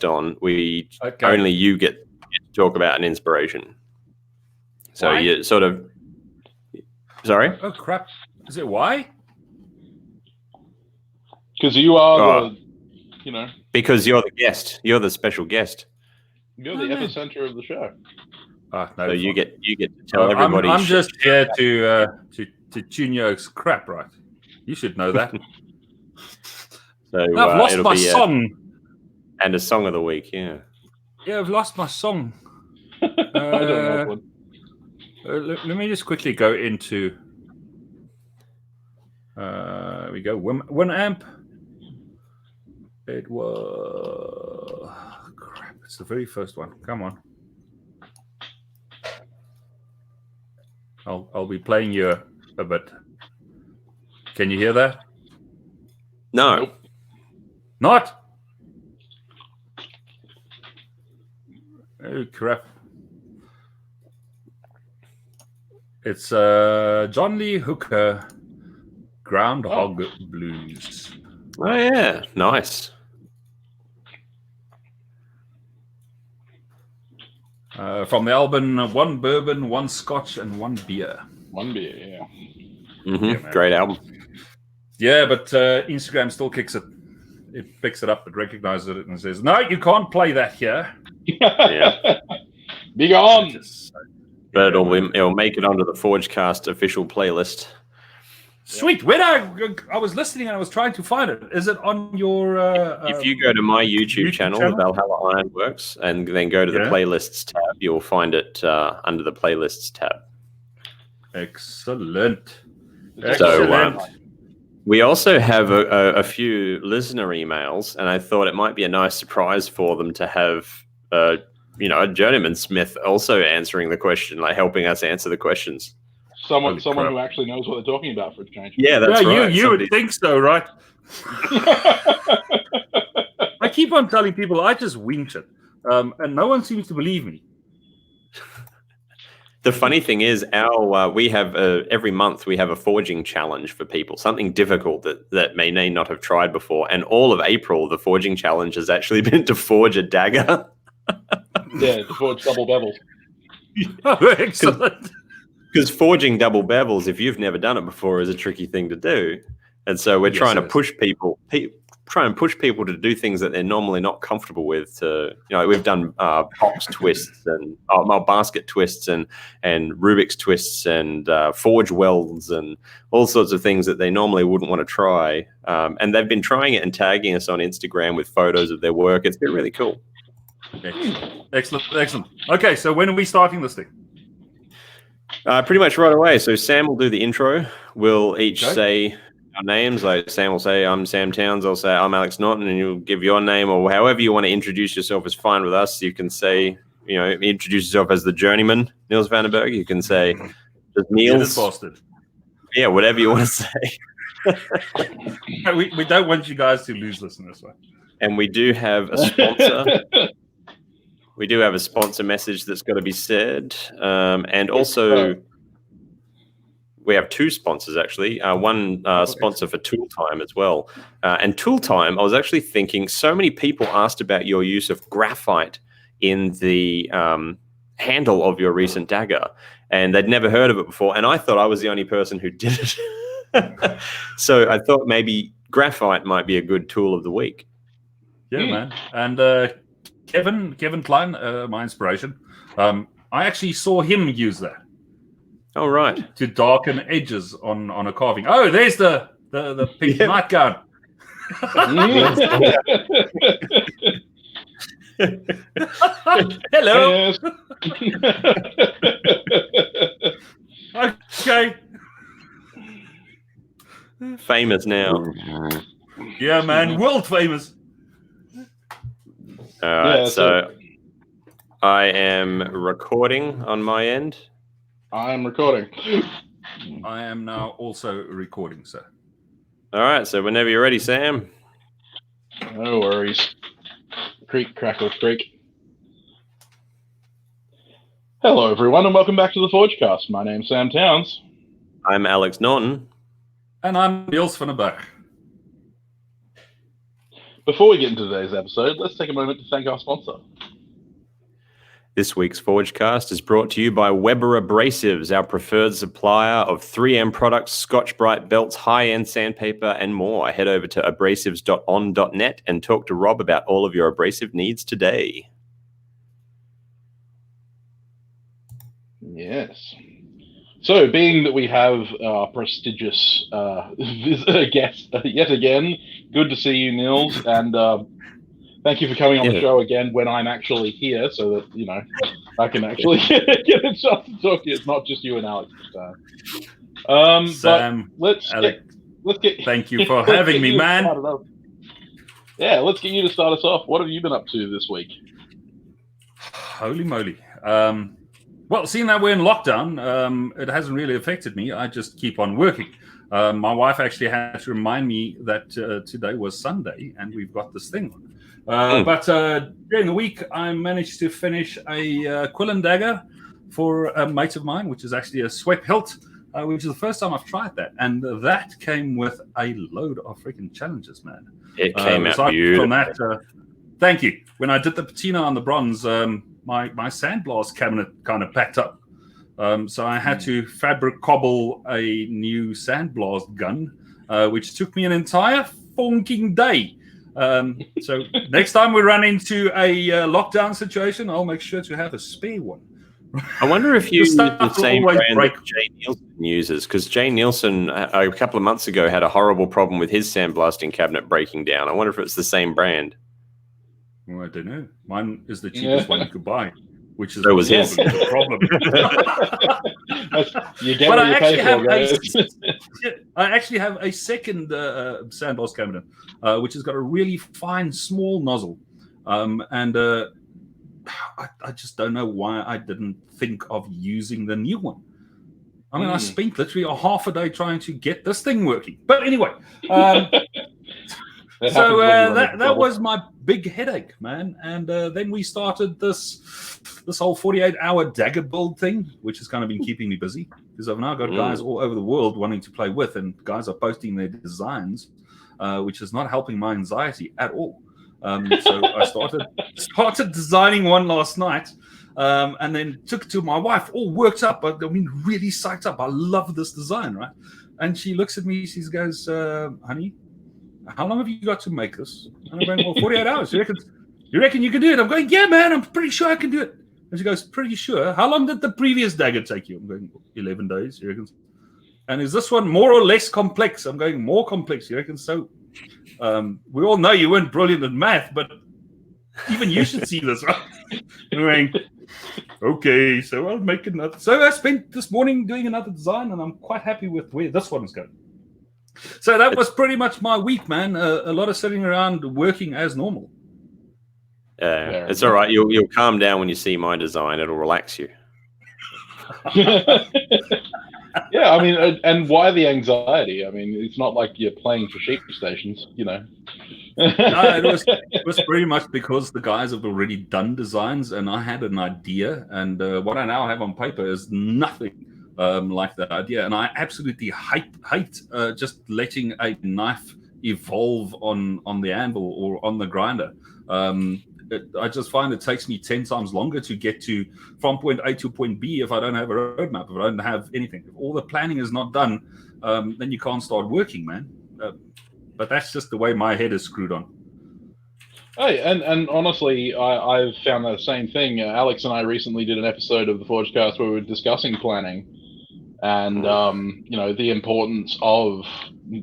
guest on, only you get to talk about an inspiration. So why? you sort of... Sorry? Oh, crap. Is it why? Because you are Because you're the guest. You're the special guest. You're the epicenter of the show. No, so you get to tell everybody. I'm just here to tune your crap, right? You should know that. So I've lost it'll my be song. And a song of the week, yeah. Yeah, I've lost my song. I don't know one. Let me just quickly go into. We go 1 amp. It was crap. It's the very first one. Come on. I'll be playing you a bit. Can you hear that? No. Nope. Not? Oh, crap. It's John Lee Hooker, Groundhog Blues. Oh, yeah. Nice. From the album, 1 bourbon, 1 scotch, and 1 beer. 1 beer, yeah. Mm-hmm. Yeah, great album. Yeah, but Instagram still kicks it. It picks it up, it recognizes it, and says, "No, you can't play that here." Yeah. Be gone. But it'll make it onto the ForgeCast official playlist. Sweet. When I was listening and I was trying to find it, is it on your? If you go to my YouTube channel, The Valhalla Ironworks, and then go to the playlists tab, you'll find it under the playlists tab. Excellent. So we also have a few listener emails, and I thought it might be a nice surprise for them to have a journeyman smith also answering the question, like helping us answer the questions. Someone who actually knows what they're talking about for a change. Yeah, that's right. You would think so, right? I keep on telling people I just winch it, and no one seems to believe me. The funny thing is, we have every month we have a forging challenge for people, something difficult that may not have tried before. And all of April, the forging challenge has actually been to forge a dagger. Yeah, to forge double bevels. Oh, excellent. Because forging double bevels, if you've never done it before, is a tricky thing to do. And so we're trying to push people to do things that they're normally not comfortable with. We've done box twists and basket twists and Rubik's twists and forge welds and all sorts of things that they normally wouldn't want to try. And they've been trying it and tagging us on Instagram with photos of their work. It's been really cool. Excellent. Okay, so when are we starting this thing? Pretty much right away. So Sam will do the intro. We'll each say our names. Like Sam will say, "I'm Sam Towns." I'll say, "I'm Alex Norton," and you'll give your name, or however you want to introduce yourself is fine with us. You can say, introduce yourself as the journeyman, Niels Vandenberg. You can say, just Neels. Yeah, whatever you want to say. We don't want you guys to lose listeners. Right? And we do have a sponsor. We do have a sponsor message that's got to be said. And also, we have 2 sponsors, actually. One sponsor for Tool Time as well. And Tool Time, I was actually thinking, so many people asked about your use of graphite in the handle of your recent dagger. And they'd never heard of it before. And I thought I was the only person who did it. So I thought maybe graphite might be a good tool of the week. Yeah, man. And Kevin Klein, my inspiration. I actually saw him use that. Oh, right. To darken edges on a carving. Oh, there's the pink nightgown. Hello. Okay. Famous now. Yeah, man. World famous. All right, so I am recording on my end. I'm recording. I am now also recording, sir. All right, so whenever you're ready, Sam. No worries. Creak, crackle, creak. Hello, everyone, and welcome back to the ForgeCast. My name's Sam Towns. I'm Alex Norton. And I'm Niels van der Berg. before we get into today's episode, let's take a moment to thank our sponsor. This week's Forgecast is brought to you by Weber Abrasives, our preferred supplier of 3M products, Scotch-Brite belts, high-end sandpaper, and more. Head over to abrasives.on.net and talk to Rob about all of your abrasive needs today. Yes. So, being that we have our prestigious guest yet again, good to see you, Neels, and thank you for coming on the show again when I'm actually here, so that, you know, I can actually get a chance to talk to you. It's not just you and Alex this time. Sam, let's get. Thank you for having me, man. Yeah, let's get you to start us off. What have you been up to this week? Holy moly. Well, seeing that we're in lockdown, it hasn't really affected me. I just keep on working. My wife actually had to remind me that today was Sunday and we've got this thing on. But during the week, I managed to finish a quill and dagger for a mate of mine, which is actually a swept hilt, which is the first time I've tried that. And that came with a load of freaking challenges, man. It came out beautiful. From that, thank you. When I did the patina on the bronze, my sandblast cabinet kind of packed up. So I had to fabric cobble a new sandblast gun, which took me an entire funking day. So next time we run into a lockdown situation, I'll make sure to have a spare one. I wonder if you use the same brand that Jay Nielsen uses, because Jay Nielsen a couple of months ago had a horrible problem with his sandblasting cabinet breaking down. I wonder if it's the same brand. Well, I don't know. Mine is the cheapest one you could buy, which is the problem. You get what you pay for, guys. I actually have a second sandblast cabinet, which has got a really fine, small nozzle. And I just don't know why I didn't think of using the new one. I mean, I spent literally a half a day trying to get this thing working. But anyway, so that was my big headache, man. And then we started this whole 48-hour dagger build thing, which has kind of been keeping me busy because I've now got guys all over the world wanting to play with, and guys are posting their designs, which is not helping my anxiety at all. So I started designing one last night, and then took it to my wife, all worked up. I mean, really psyched up. I love this design, right? And she looks at me, she goes, honey, how long have you got to make this? And I'm going, well, 48 hours. You reckon you can do it? I'm going, yeah, man, I'm pretty sure I can do it. And she goes, pretty sure? How long did the previous dagger take you? I'm going, 11 days, you reckon? And is this one more or less complex? I'm going, more complex, you reckon? So we all know you weren't brilliant at math, but even you should see this, right? I'm going, okay, so I'll make another. So I spent this morning doing another design, and I'm quite happy with where this one is going. So that was pretty much my week, man. A lot of sitting around working as normal. It's all right. You'll calm down when you see my design. It'll relax you. Yeah, I mean, and why the anxiety? I mean, it's not like you're playing for sheep stations, you know. No, it was pretty much because the guys have already done designs, and I had an idea, and what I now have on paper is nothing like that idea. And I absolutely hate just letting a knife evolve on the anvil or on the grinder. I just find it takes me 10 times longer to get from point A to point B if I don't have a roadmap, if I don't have anything. If all the planning is not done, then you can't start working, man. But that's just the way my head is screwed on. Hey, and honestly, I've found the same thing. Alex and I recently did an episode of the Forgecast where we were discussing planning and, you know, the importance of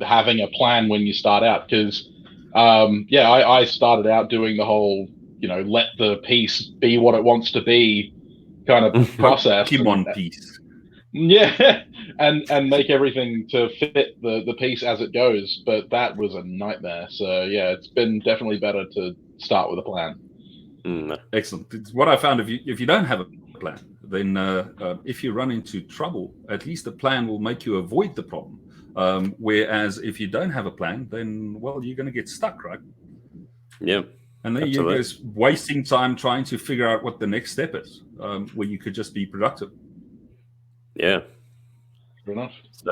having a plan when you start out. Because, I started out doing the whole, you know, let the piece be what it wants to be kind of process. Keep on piece. Yeah, and make everything to fit the piece as it goes. But that was a nightmare. So, yeah, it's been definitely better to start with a plan. Excellent. It's what I found, if you don't have a plan, then if you run into trouble, at least the plan will make you avoid the problem. Whereas if you don't have a plan, then, well, you're going to get stuck, right? Yeah. And then you're just wasting time trying to figure out what the next step is, where you could just be productive. Yeah. Fair enough. So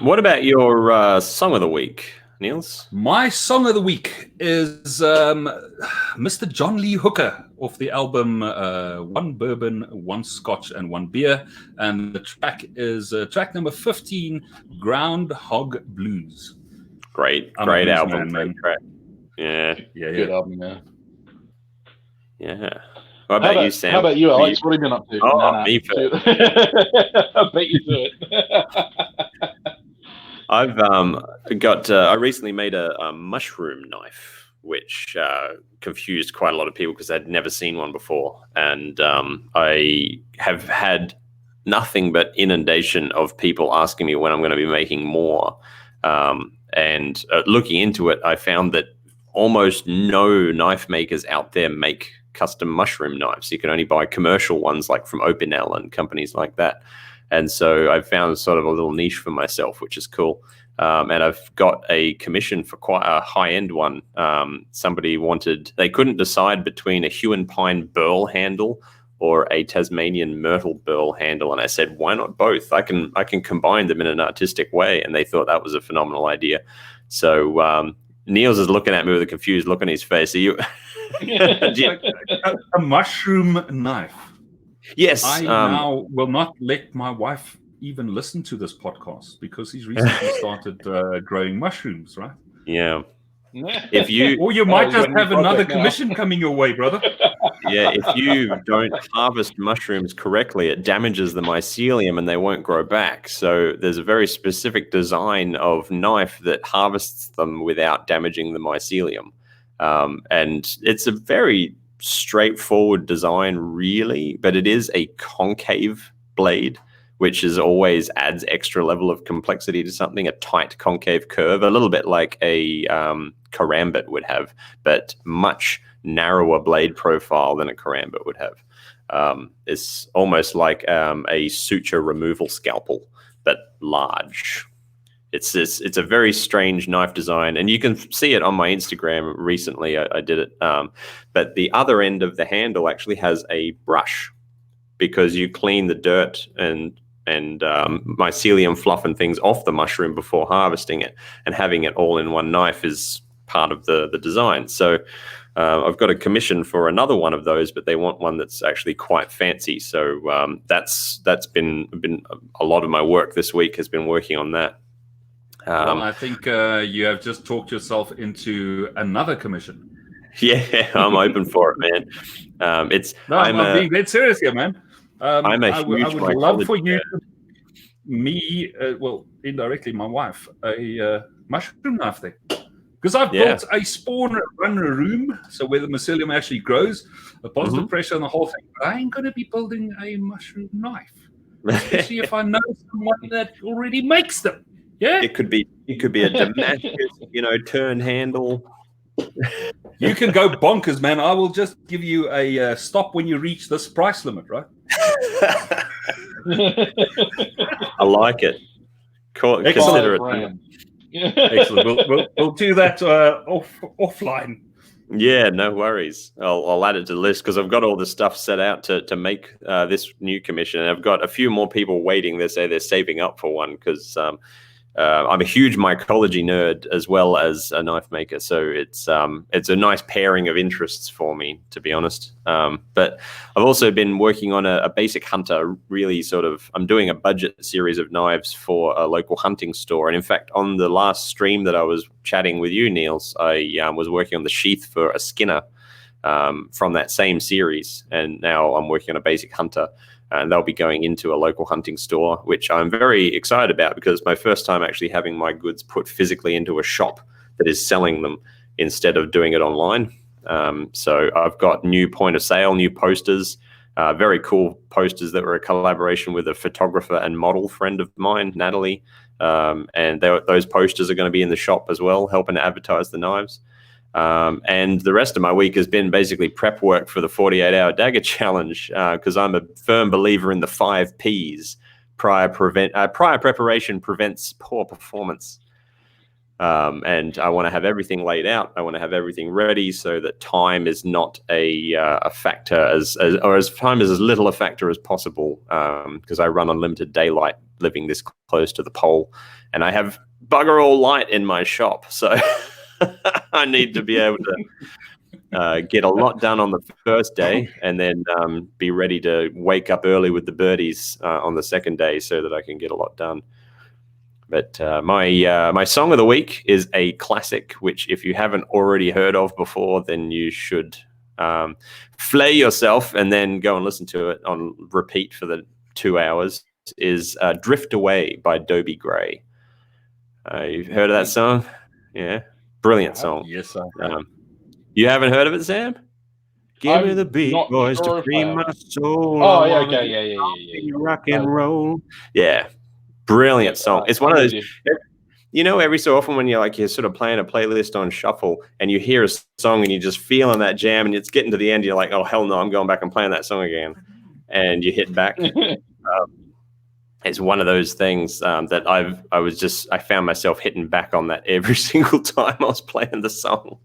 what about your song of the week? Niels? My song of the week is Mr. John Lee Hooker off the album One Bourbon, One Scotch, and One Beer. And the track is track number 15, Groundhog Blues. Great album. Man. Track. Yeah. Good album, yeah. Yeah. What about you, Sam? How about you, Alex? What have you been up to? Oh, me first. I bet you do it. I recently made a mushroom knife, which confused quite a lot of people because I'd never seen one before. And I have had nothing but inundation of people asking me when I'm going to be making more. And looking into it, I found that almost no knife makers out there make custom mushroom knives. You can only buy commercial ones like from Opinel and companies like that. And so I've found sort of a little niche for myself, which is cool. And I've got a commission for quite a high-end one. Somebody they couldn't decide between a Hue and Pine burl handle or a Tasmanian myrtle burl handle. And I said, why not both? I can combine them in an artistic way. And they thought that was a phenomenal idea. So Niels is looking at me with a confused look on his face. Are you... a mushroom knife? Yes. I now will not let my wife even listen to this podcast because he's recently started growing mushrooms, right? Yeah. Or you might just have another commission coming your way, brother. Yeah, if you don't harvest mushrooms correctly, it damages the mycelium and they won't grow back. So there's a very specific design of knife that harvests them without damaging the mycelium. And it's a very straightforward design, really, but it is a concave blade, which always adds extra level of complexity to something, a tight concave curve, a little bit like a karambit would have, but much narrower blade profile than a karambit would have. It's almost like a suture removal scalpel, but large. It's a very strange knife design, and you can see it on my Instagram recently. I did it, but the other end of the handle actually has a brush because you clean the dirt and mycelium fluff and things off the mushroom before harvesting it, and having it all in one knife is part of the design. So I've got a commission for another one of those, but they want one that's actually quite fancy. So that's been a lot of my work this week has been working on that. Well, I think you have just talked yourself into another commission. Yeah, I'm open for it, man. I'm being dead serious here, man. I would love for you, well, indirectly, my wife, a mushroom knife there. Because I've built a spawn run room, so where the mycelium actually grows, a positive pressure on the whole thing. I ain't going to be building a mushroom knife, especially if I know someone that already makes them. Yeah, it could be a Damascus, turn handle. You can go bonkers, man. I will just give you a stop when you reach this price limit, right? I like it. Consider it. Excellent. We'll do that offline. Yeah, no worries. I'll add it to the list because I've got all the stuff set out to make this new commission. And I've got a few more people waiting. They say they're saving up for one because I'm a huge mycology nerd as well as a knife maker, so it's a nice pairing of interests for me, to be honest. But I've also been working on a basic hunter. Really, I'm doing a budget series of knives for a local hunting store. And in fact, on the last stream that I was chatting with you, Niels, I was working on the sheath for a Skinner from that same series, and now I'm working on a basic hunter. And they'll be going into a local hunting store, which I'm very excited about because my first time actually having my goods put physically into a shop that is selling them instead of doing it online. So I've got new point of sale, new posters, very cool posters that were a collaboration with a photographer and model friend of mine, Natalie. And those posters are going to be in the shop as well, helping to advertise the knives. And the rest of my week has been basically prep work for the 48-hour dagger challenge because I'm a firm believer in the 5 Ps. Prior preparation prevents poor performance. And I want to have everything laid out. I want to have everything ready so that time is not a factor as time is as little a factor as possible, because I run unlimited daylight living this close to the pole, and I have bugger all light in my shop. So I need to be able to get a lot done on the first day and then be ready to wake up early with the birdies on the second day so that I can get a lot done. But my song of the week is a classic, which if you haven't already heard of before, then you should flay yourself and then go and listen to it on repeat for the 2 hours, is Drift Away by Dobie Gray. You've heard of that song? Yeah. Brilliant song. Yes, I have. You haven't heard of it, Sam? Give me the beat, boys, sure to free my soul. Oh, yeah, okay, yeah. Rock and roll. Yeah. Brilliant song. It's one of those, every so often when you're sort of playing a playlist on shuffle and you hear a song and you're just feeling that jam and it's getting to the end, you're like, oh, hell no, I'm going back and playing that song again. And you hit back. It's one of those things that I found myself hitting back on that every single time I was playing the song.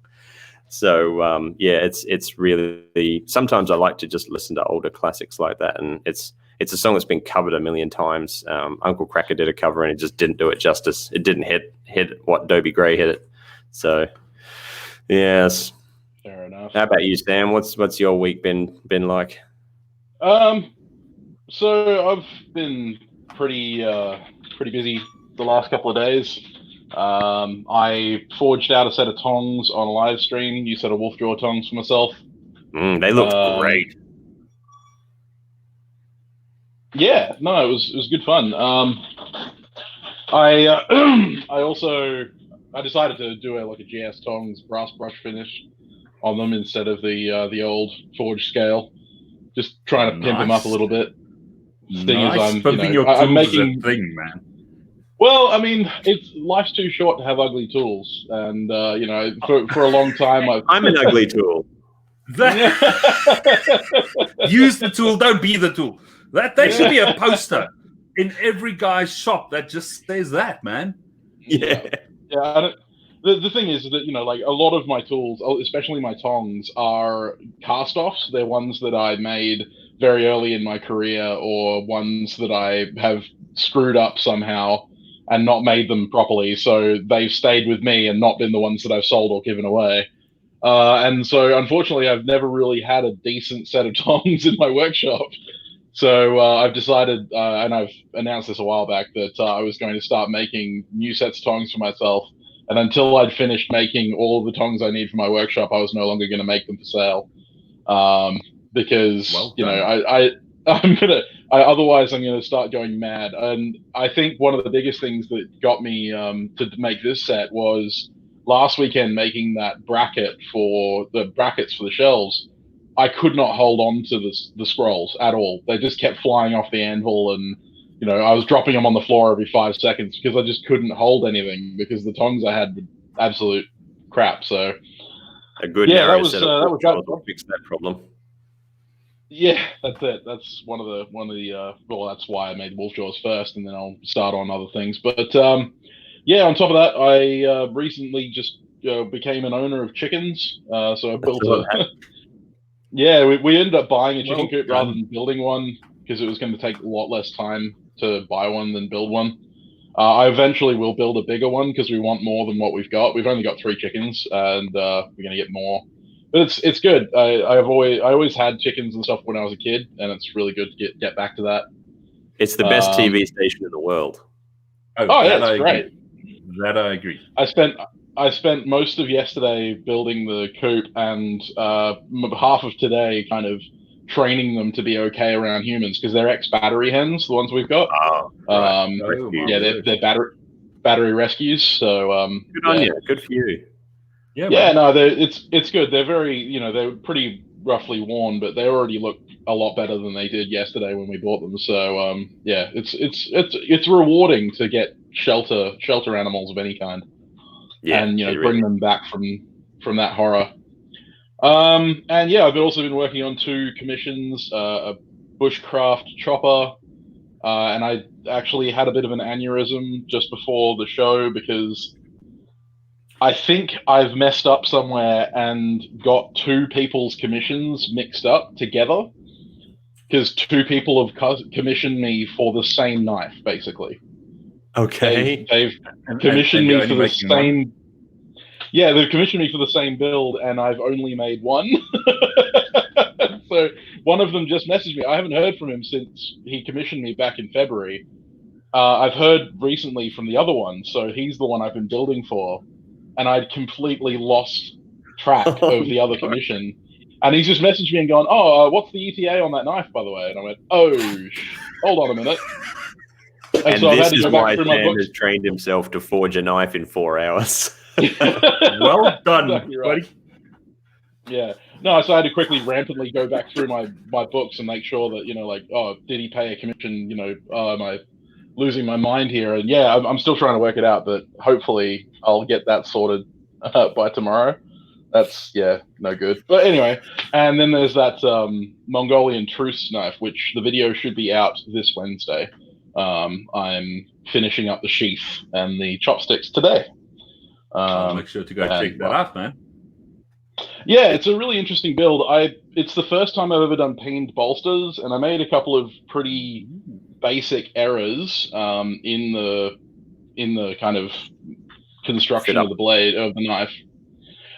So it's really, sometimes I like to just listen to older classics like that, and it's a song that's been covered a million times. Uncle Cracker did a cover and it just didn't do it justice. It didn't hit what Dobie Gray hit it. So yes. Fair enough. How about you, Sam? What's your week been like? So I've been pretty busy the last couple of days. I forged out a set of tongs on a live stream, new set of wolf jaw tongs for myself. They look great. Yeah, no, it was good fun. I decided to do a GS tongs brass brush finish on them instead of the old forged scale. Just trying to pimp them up a little bit. Pimping your tools I'm making is a thing, man. Well, I mean, life's too short to have ugly tools, and for a long time I'm an ugly tool. Use the tool, don't be the tool. That should be a poster in every guy's shop that just says that, man. Yeah. The thing is that a lot of my tools, especially my tongs, are cast-offs. They're ones that I made very early in my career, or ones that I have screwed up somehow and not made them properly. So they've stayed with me and not been the ones that I've sold or given away. And so, unfortunately, I've never really had a decent set of tongs in my workshop. So I've decided, and I've announced this a while back, that I was going to start making new sets of tongs for myself. And until I'd finished making all of the tongs I need for my workshop, I was no longer going to make them for sale. Because, otherwise I'm going to start going mad. And I think one of the biggest things that got me to make this set was last weekend making that brackets for the shelves. I could not hold on to the scrolls at all. They just kept flying off the anvil, and I was dropping them on the floor every 5 seconds because I just couldn't hold anything because the tongs I had were absolute crap. So a good will fix that problem. Yeah, that's it. That's one of the well, that's why I made wolf jaws first, and then I'll start on other things. But on top of that, I recently just became an owner of chickens. So I built we ended up buying a chicken coop rather than building one because it was going to take a lot less time to buy one than build one. I eventually will build a bigger one because we want more than what we've got. We've only got 3 chickens, and we're going to get more. But it's good. I always had chickens and stuff when I was a kid, and it's really good to get back to that. It's the best TV station in the world. It's great. That I agree. I spent most of yesterday building the coop and half of today kind of training them to be okay around humans because they're ex-battery hens, the ones we've got. They're battery rescues. So good on you. Good for you. It's good. They're very, they're pretty roughly worn, but they already look a lot better than they did yesterday when we bought them. So it's rewarding to get shelter animals of any kind. And bring them back from that horror. I've also been working on 2 commissions, a bushcraft chopper, and I actually had a bit of an aneurysm just before the show because I think I've messed up somewhere and got two people's commissions mixed up together, because two people have commissioned me for the same knife, basically. Okay. They've commissioned me for the same. One? Yeah, they've commissioned me for the same build, and I've only made one. So one of them just messaged me. I haven't heard from him since he commissioned me back in February. I've heard recently from the other one, so he's the one I've been building for, and I'd completely lost track of the other commission. And he's just messaged me and gone, "Oh, what's the ETA on that knife, by the way?" And I went, "Oh, hold on a minute." And so this is why Sam has trained himself to forge a knife in 4 hours. Well done, exactly right. buddy. Yeah. No, so I had to quickly rampantly go back through my books and make sure that, like, oh, did he pay a commission? Am I losing my mind here? And yeah, I'm still trying to work it out, but hopefully I'll get that sorted by tomorrow. That's, no good. But anyway, and then there's that Mongolian truce knife, which the video should be out this Wednesday. I'm finishing up the sheath and the chopsticks today. I'll make sure to go check that out, man. Yeah, it's a really interesting build. It's the first time I've ever done peened bolsters, and I made a couple of pretty basic errors in the kind of construction of the blade of the knife.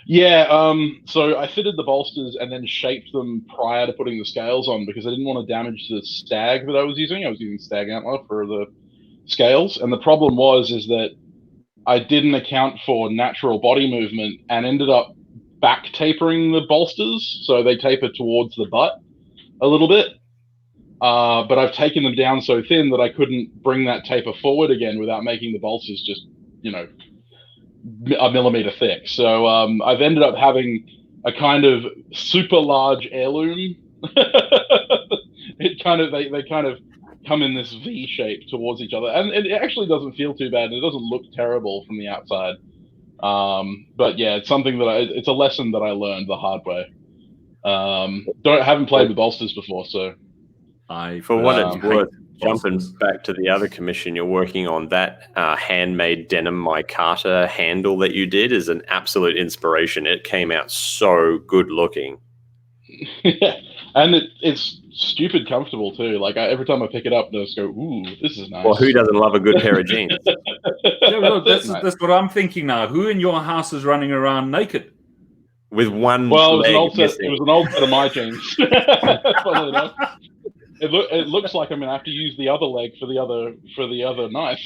Yeah, so I fitted the bolsters and then shaped them prior to putting the scales on, because I didn't want to damage the stag that I was using. I was using stag antler for the scales, and the problem is that I didn't account for natural body movement and ended up back tapering the bolsters, so they taper towards the butt a little bit. But I've taken them down so thin that I couldn't bring that taper forward again without making the bolsters just, a millimeter thick. So I've ended up having a kind of super large heirloom. They kind of come in this V shape towards each other, and it actually doesn't feel too bad. It doesn't look terrible from the outside. But yeah, it's something that it's a lesson that I learned the hard way. Haven't played with bolsters before, so for what it's worth, jumping back to the other commission you're working on, that handmade denim micarta handle that you did is an absolute inspiration. It came out so good looking. And it's stupid comfortable too. Like every time I pick it up, I just go, "Ooh, this is nice." Well, who doesn't love a good pair of jeans? Look, that's what I'm thinking now. Who in your house is running around naked with one? Well, leg it was missing? an old set of my jeans. Funnily enough. It looks like I'm gonna have to use the other leg for the other knife.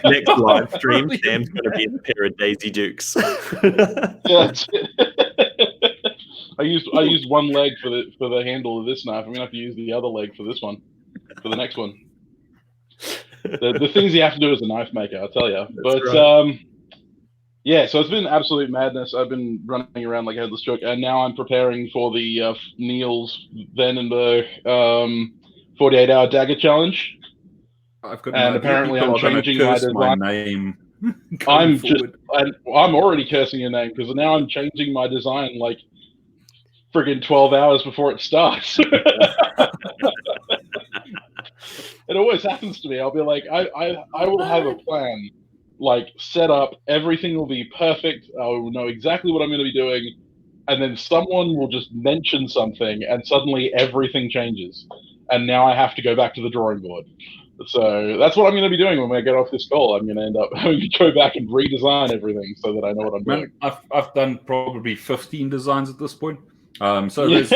Next live stream, Sam's gonna be in a pair of Daisy Dukes. Yeah, that's it. I used one leg for the handle of this knife. I'm gonna have to use the other leg for this one, for the next one. The things you have to do as a knife maker, I'll tell you. But right. Yeah, so it's been absolute madness. I've been running around like a headless chook, and now I'm preparing for the Neels Berg 48-hour dagger challenge. And apparently I'm changing my design. My name. I'm already cursing your name, because now I'm changing my design like friggin' 12 hours before it starts. It always happens to me. I'll be like, I will have a plan, like set up, everything will be perfect. I will know exactly what I'm going to be doing, and then someone will just mention something, and suddenly everything changes, and now I have to go back to the drawing board. So that's what I'm going to be doing when I get off this call. I'm going to end up having to go back and redesign everything so that I know what I'm doing. I've done probably 15 designs at this point. So there's,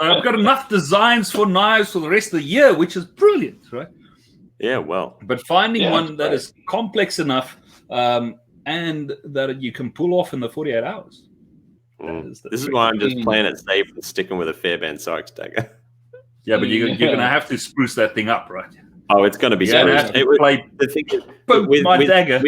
I've got enough designs for knives for the rest of the year, which is brilliant, right? Yeah, well. But finding one that is complex enough and that you can pull off in the 48 hours. This is why I'm just playing it safe and sticking with a Fairband Sykes dagger. Yeah, but you're going to have to spruce that thing up, right? Oh, it's going to be spruced. The thing is, with dagger.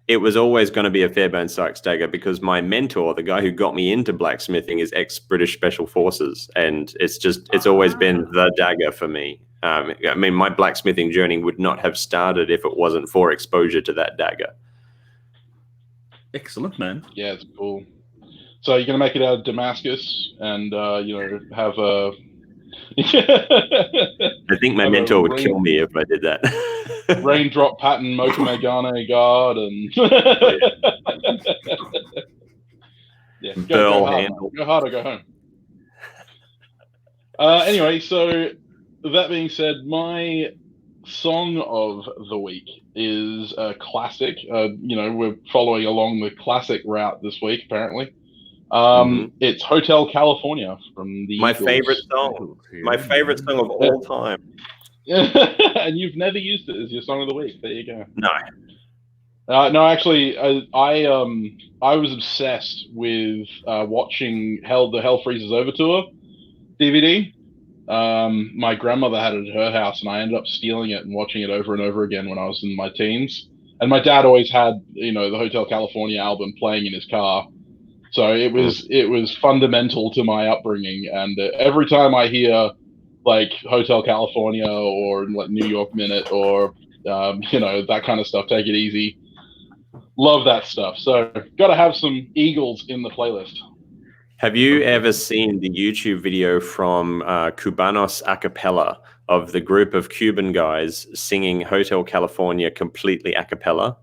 It was always going to be a Fairbairn Sykes dagger, because my mentor, the guy who got me into blacksmithing, is ex-British Special Forces, and it's always been the dagger for me. I mean, my blacksmithing journey would not have started if it wasn't for exposure to that dagger. Excellent, man. Yeah, it's cool. So you're going to make it out of Damascus and, have a... I think my mentor would kill me if I did that. Raindrop Pattern, Mokume Gane God, and yeah, go hard, handle. go hard or go home. Anyway, so that being said, my song of the week is a classic. We're following along the classic route this week, apparently. It's Hotel California from the My Eagles. favorite song. My favorite song of all time. And you've never used it as your song of the week. There you go. No. No, actually, I was obsessed with watching the Hell Freezes Over tour DVD. My grandmother had it at her house, and I ended up stealing it and watching it over and over again when I was in my teens. And my dad always had, the Hotel California album playing in his car, so it was fundamental to my upbringing. And every time I hear like Hotel California or like New York Minute or that kind of stuff, Take It Easy, love that stuff. So got to have some Eagles in the playlist. Have you ever seen the YouTube video from Cubanos a cappella of the group of Cuban guys singing Hotel California completely a cappella?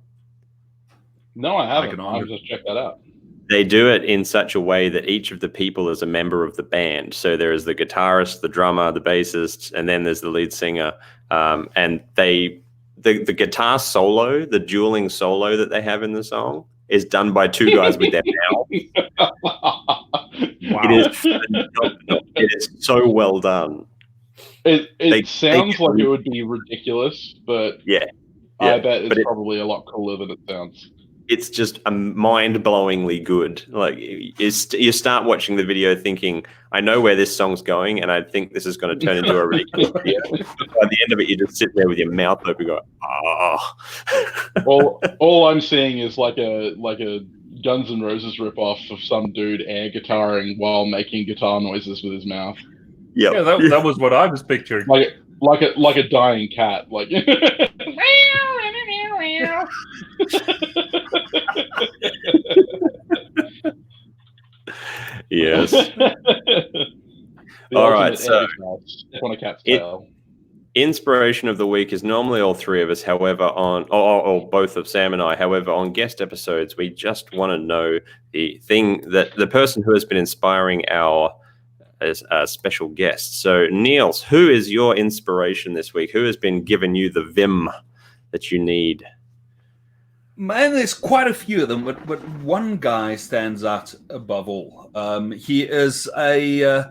No, I haven't. I'll just check that out. They do it in such a way that each of the people is a member of the band. So there is the guitarist, the drummer, the bassist, and then there's the lead singer. And the guitar solo, the dueling solo that they have in the song, is done by two guys with their mouths. Wow. It is phenomenal. It is so well done. It sounds like it would be ridiculous, but yeah, I bet it's probably a lot cooler than it sounds. It's just mind-blowingly good. Like you start watching the video thinking, I know where this song's going, and I think this is going to turn into a really cool video. By the end of it, you just sit there with your mouth open, go, ah. All I'm seeing is like a Guns N' Roses ripoff of some dude air guitaring while making guitar noises with his mouth. Yep. Yeah, that was what I was picturing. Like a dying cat, like. Yes. All right. So, on a cat's tail. Inspiration of the week is normally all three of us. However, or both of Sam and I. However, on guest episodes, we just want to know the thing that the person who has been inspiring our special guest. So, Niels, who is your inspiration this week? Who has been giving you the vim that you need? Man, there's quite a few of them, but one guy stands out above all. He is a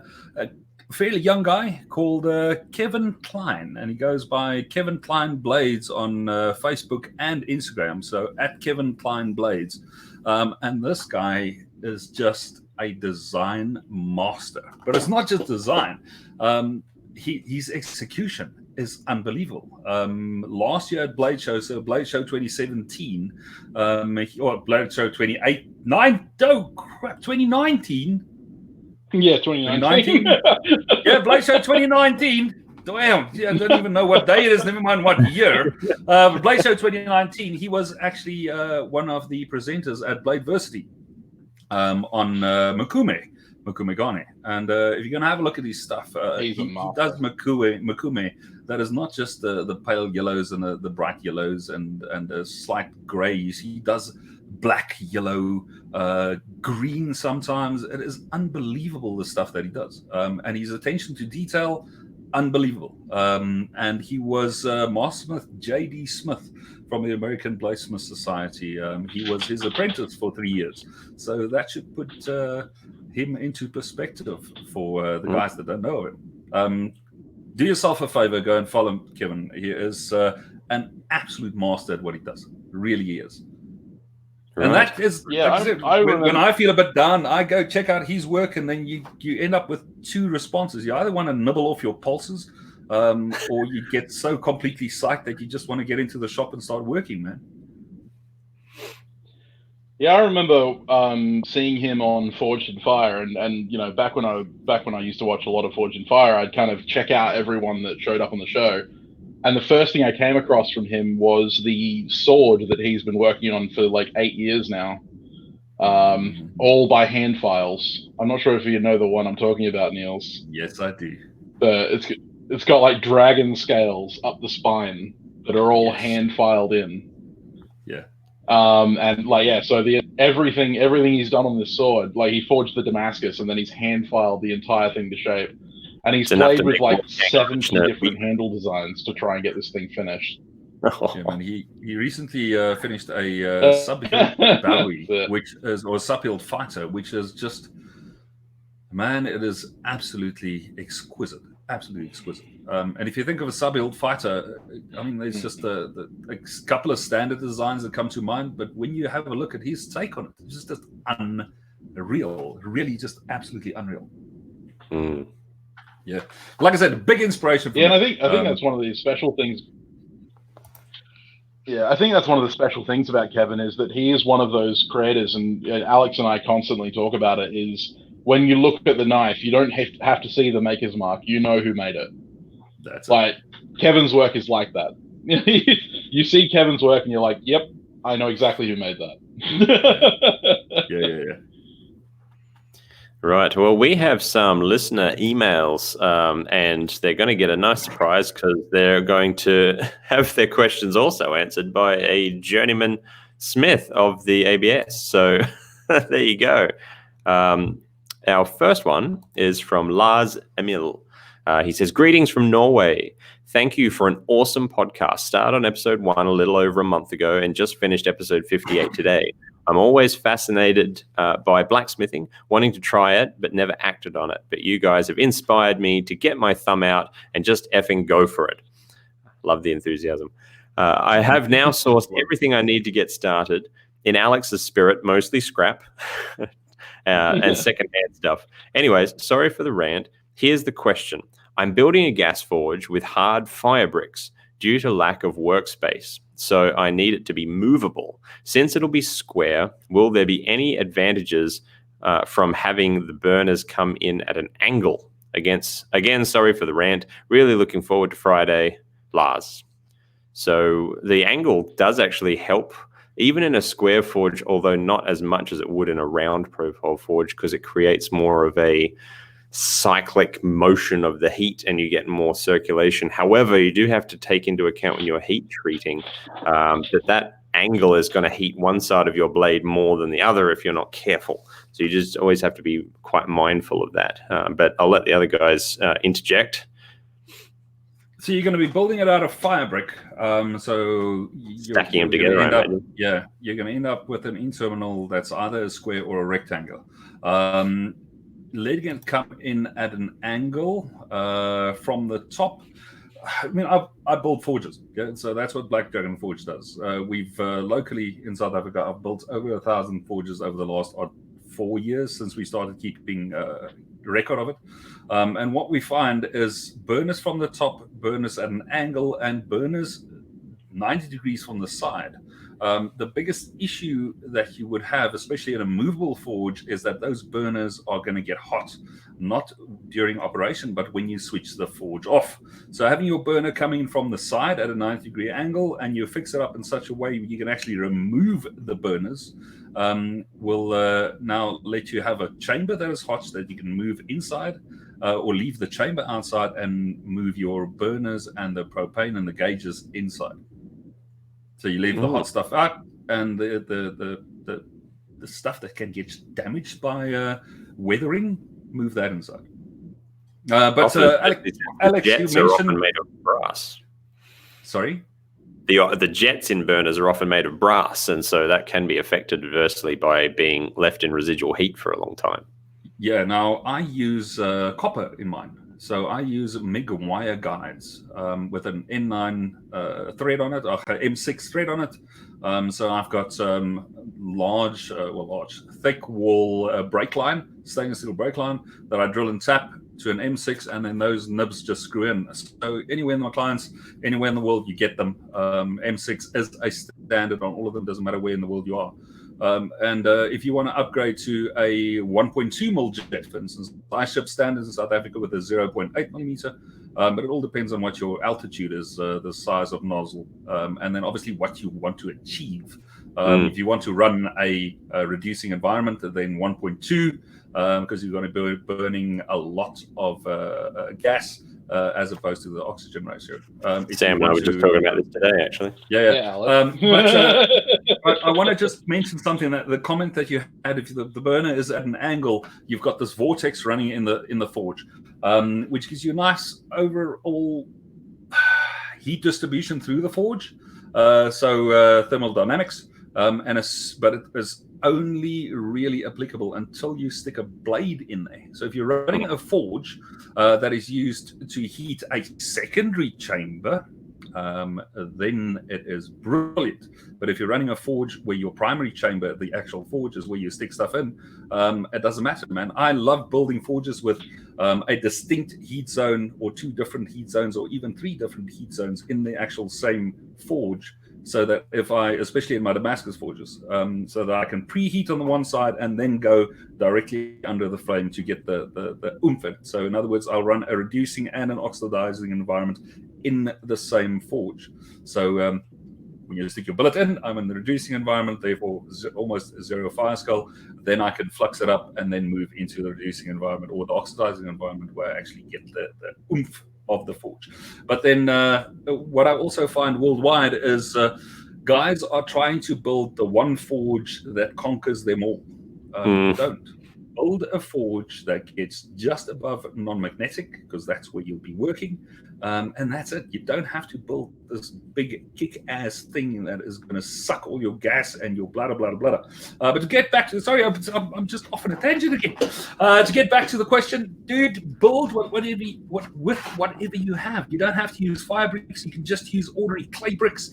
fairly young guy called Kevin Klein, and he goes by Kevin Klein Blades on Facebook and Instagram, so at Kevin Klein Blades. And this guy is just a design master. But it's not just design. His execution is unbelievable. Last year at Blade Show, so Blade Show 2017, or Blade Show 2019. Yeah, 2019. Yeah, Blade Show 2019. Damn, yeah, I don't even know what day it is, never mind what year. Blade Show 2019, he was actually one of the presenters at Bladeversity on Mokume Gane. And if you're going to have a look at his stuff, he does Mokume. That is not just the pale yellows and the bright yellows and the slight grays. He does black, yellow, green sometimes. It is unbelievable, the stuff that he does. And his attention to detail, unbelievable. And he was Mastersmith J.D. Smith from the American Bladesmith Society. He was his apprentice for 3 years. So that should put him into perspective for the guys that don't know him. Do yourself a favor, go and follow Kevin. He is an absolute master at what he does. Really he is. Right. And that is, when I feel a bit down, I go check out his work, and then you end up with two responses. You either want to nibble off your pulses, or you get so completely psyched that you just want to get into the shop and start working, man. Yeah, I remember seeing him on Forged in Fire, and back when I used to watch a lot of Forged in Fire, I'd kind of check out everyone that showed up on the show. And the first thing I came across from him was the sword that he's been working on for like 8 years now, all by hand files. I'm not sure if you know the one I'm talking about, Niels. Yes, I do. It's got like dragon scales up the spine. that are all hand filed in. Yeah. And like, yeah, so everything he's done on this sword, like he forged the Damascus and then he's hand filed the entire thing to shape. And he's played with like 70 different handle designs to try and get this thing finished. Yeah, man, he recently finished a sub-hilt Bowie, or sub-hilt fighter, which is just, man, it is absolutely exquisite. Absolutely exquisite. And if you think of a sub-hilt fighter, I mean, there's just a couple of standard designs that come to mind, but when you have a look at his take on it, it's just unreal. Really just absolutely unreal. Mm. Yeah. Like I said, a big inspiration for me. And I think that's one of the special things. Yeah, I think that's one of the special things about Kevin is that he is one of those creators, and Alex and I constantly talk about it, is when you look at the knife, you don't have to see the maker's mark. You know who made it. That's like Kevin's work is like that. You see Kevin's work and you're like, yep, I know exactly who made that. Yeah. Right. Well, we have some listener emails, and they're going to get a nice surprise because they're going to have their questions also answered by a journeyman smith of the ABS. So there you go. Our first one is from Lars Emil. He says, "Greetings from Norway. Thank you for an awesome podcast. Started on episode 1 a little over a month ago and just finished episode 58 today. I'm always fascinated by blacksmithing, wanting to try it, but never acted on it. But you guys have inspired me to get my thumb out and just effing go for it." Love the enthusiasm. I have now sourced everything I need to get started. In Alex's spirit, mostly scrap and secondhand stuff. Anyways, sorry for the rant. Here's the question. I'm building a gas forge with hard fire bricks due to lack of workspace, so I need it to be movable. Since it'll be square, will there be any advantages from having the burners come in at an angle? Again, sorry for the rant. Really looking forward to Friday, Lars. So the angle does actually help, even in a square forge, although not as much as it would in a round profile forge, because it creates more of a cyclic motion of the heat and you get more circulation. However, you do have to take into account when you're heat treating that angle is going to heat one side of your blade more than the other if you're not careful. So you just always have to be quite mindful of that. But I'll let the other guys interject. So you're going to be building it out of fire brick. So stacking them together. You're going to end up with an in-terminal that's either a square or a rectangle. Letting it come in at an angle from the top. I mean, I build forges, okay? So that's what Black Dragon Forge does. We've locally in South Africa, I've built over 1,000 forges over the last 4 years since we started keeping record of it. And what we find is burners from the top, burners at an angle, and burners 90 degrees from the side. The biggest issue that you would have, especially in a movable forge, is that those burners are going to get hot, not during operation, but when you switch the forge off. So having your burner coming from the side at a 90-degree angle and you fix it up in such a way you can actually remove the burners will now let you have a chamber that is hot so that you can move inside or leave the chamber outside and move your burners and the propane and the gauges inside. So you leave the hot stuff out, and the stuff that can get damaged by weathering, move that inside. Alex, you mentioned are often made of brass. Sorry, the jets in burners are often made of brass, and so that can be affected adversely by being left in residual heat for a long time. Yeah. Now I use copper in mine. So I use MIG wire guides with an N9 thread on it, or M6 thread on it. So I've got large, thick wall brake line, stainless steel brake line that I drill and tap to an M6, and then those nibs just screw in. So anywhere in my clients, anywhere in the world, you get them. M6 is a standard on all of them, doesn't matter where in the world you are. And if you want to upgrade to a 1.2 mil jet, for instance, I ship standards in South Africa with a 0.8 millimeter, but it all depends on what your altitude is, the size of nozzle, and then obviously what you want to achieve. If you want to run a reducing environment, then 1.2, because you're going to be burning a lot of gas, as opposed to the oxygen ratio. Sam and I were just talking about this today, actually. Yeah. But I want to just mention something, that the comment that you had, if the burner is at an angle, you've got this vortex running in the forge, which gives you a nice overall heat distribution through the forge. So thermal dynamics, but it is only really applicable until you stick a blade in there. So if you're running a forge that is used to heat a secondary chamber, then it is brilliant. But if you're running a forge where your primary chamber, the actual forge, is where you stick stuff in, it doesn't matter, man. I love building forges with a distinct heat zone, or 2 different heat zones, or even 3 different heat zones in the actual same forge, so that especially in my Damascus forges, so that I can preheat on the one side and then go directly under the flame to get the oomph in. So in other words, I'll run a reducing and an oxidizing environment in the same forge. So when you stick your billet in, I'm in the reducing environment, therefore almost 0 fire skull. Then I can flux it up and then move into the reducing environment or the oxidizing environment, where I actually get the oomph of the forge. But then what I also find worldwide is guys are trying to build the one forge that conquers them all. Don't build a forge that gets just above non-magnetic, because that's where you'll be working, and that's it. You don't have to build this big kick-ass thing that is going to suck all your gas and your blah blah blah. But to get back to, sorry, I'm just off on a tangent again. To get back to the question, dude, build whatever you have. You don't have to use fire bricks. You can just use ordinary clay bricks.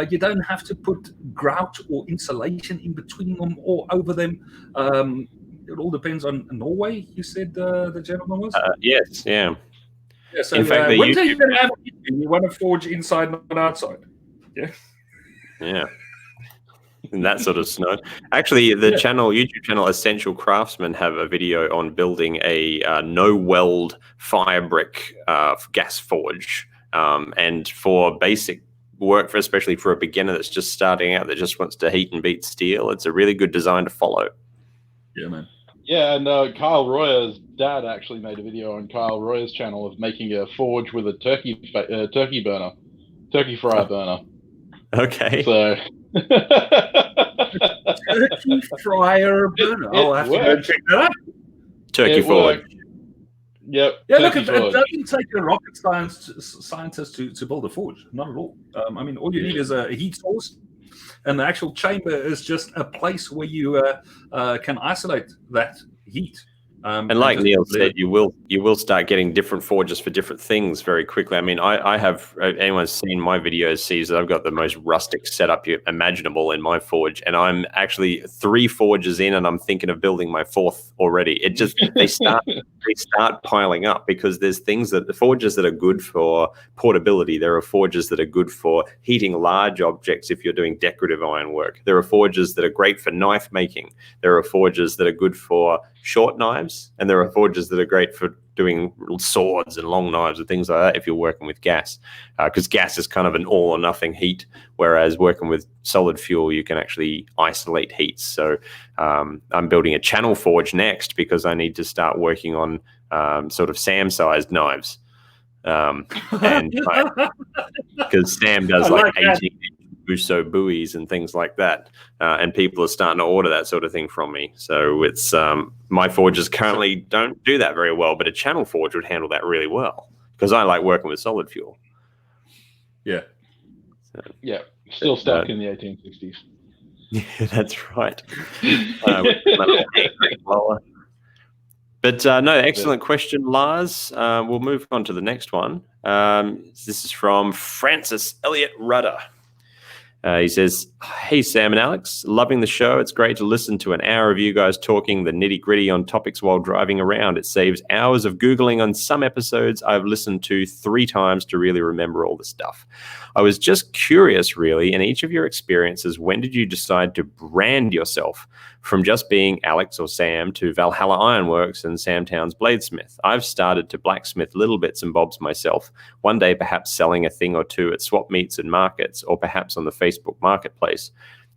You don't have to put grout or insulation in between them or over them. It all depends on Norway, you said the gentleman was? Yes, yeah. Yeah, so in fact, you want to forge inside, not outside. Yeah. Yeah. In that sort of snow. Actually, the YouTube channel Essential Craftsman have a video on building a no-weld fire brick gas forge. And for basic work, especially for a beginner that's just starting out, that just wants to heat and beat steel, it's a really good design to follow. Yeah, man. Yeah, and Kyle Royer's dad actually made a video on Kyle Royer's channel of making a forge with a turkey fryer burner. Okay. So turkey fryer burner. I'll have to go check that out. Turkey forge. Yep. Yeah, look, it doesn't take a rocket scientist to build a forge. Not at all. I mean, all you need is a heat source. And the actual chamber is just a place where you can isolate that heat. And like Neil said, you will start getting different forges for different things very quickly. I mean, I have, anyone's seen my videos sees that I've got the most rustic setup imaginable in my forge, and I'm actually 3 forges in, and I'm thinking of building my 4th already. It just they start piling up, because there's things that the forges that are good for portability. There are forges that are good for heating large objects if you're doing decorative ironwork. There are forges that are great for knife making. There are forges that are good for short knives, and there are forges that are great for doing swords and long knives and things like that if you're working with gas, because gas is kind of an all or nothing heat, whereas working with solid fuel you can actually isolate heats. So I'm building a channel forge next, because I need to start working on sort of Sam-sized knives, and because Sam does like 18 Busso buoys and things like that, and people are starting to order that sort of thing from me. So it's my forges currently don't do that very well, but a channel forge would handle that really well, because I like working with solid fuel. Yeah. So, yeah, still stuck in the 1860s. Yeah, that's right. But no, excellent question, Lars. We'll move on to the next one. This is from Francis Elliott Rudder. He says, "Hey, Sam and Alex, loving the show. It's great to listen to an hour of you guys talking the nitty-gritty on topics while driving around. It saves hours of Googling on some episodes I've listened to 3 times to really remember all the stuff. I was just curious, really, in each of your experiences, when did you decide to brand yourself from just being Alex or Sam to Valhalla Ironworks and Samtown's Bladesmith? I've started to blacksmith little bits and bobs myself, one day perhaps selling a thing or two at swap meets and markets, or perhaps on the Facebook marketplace.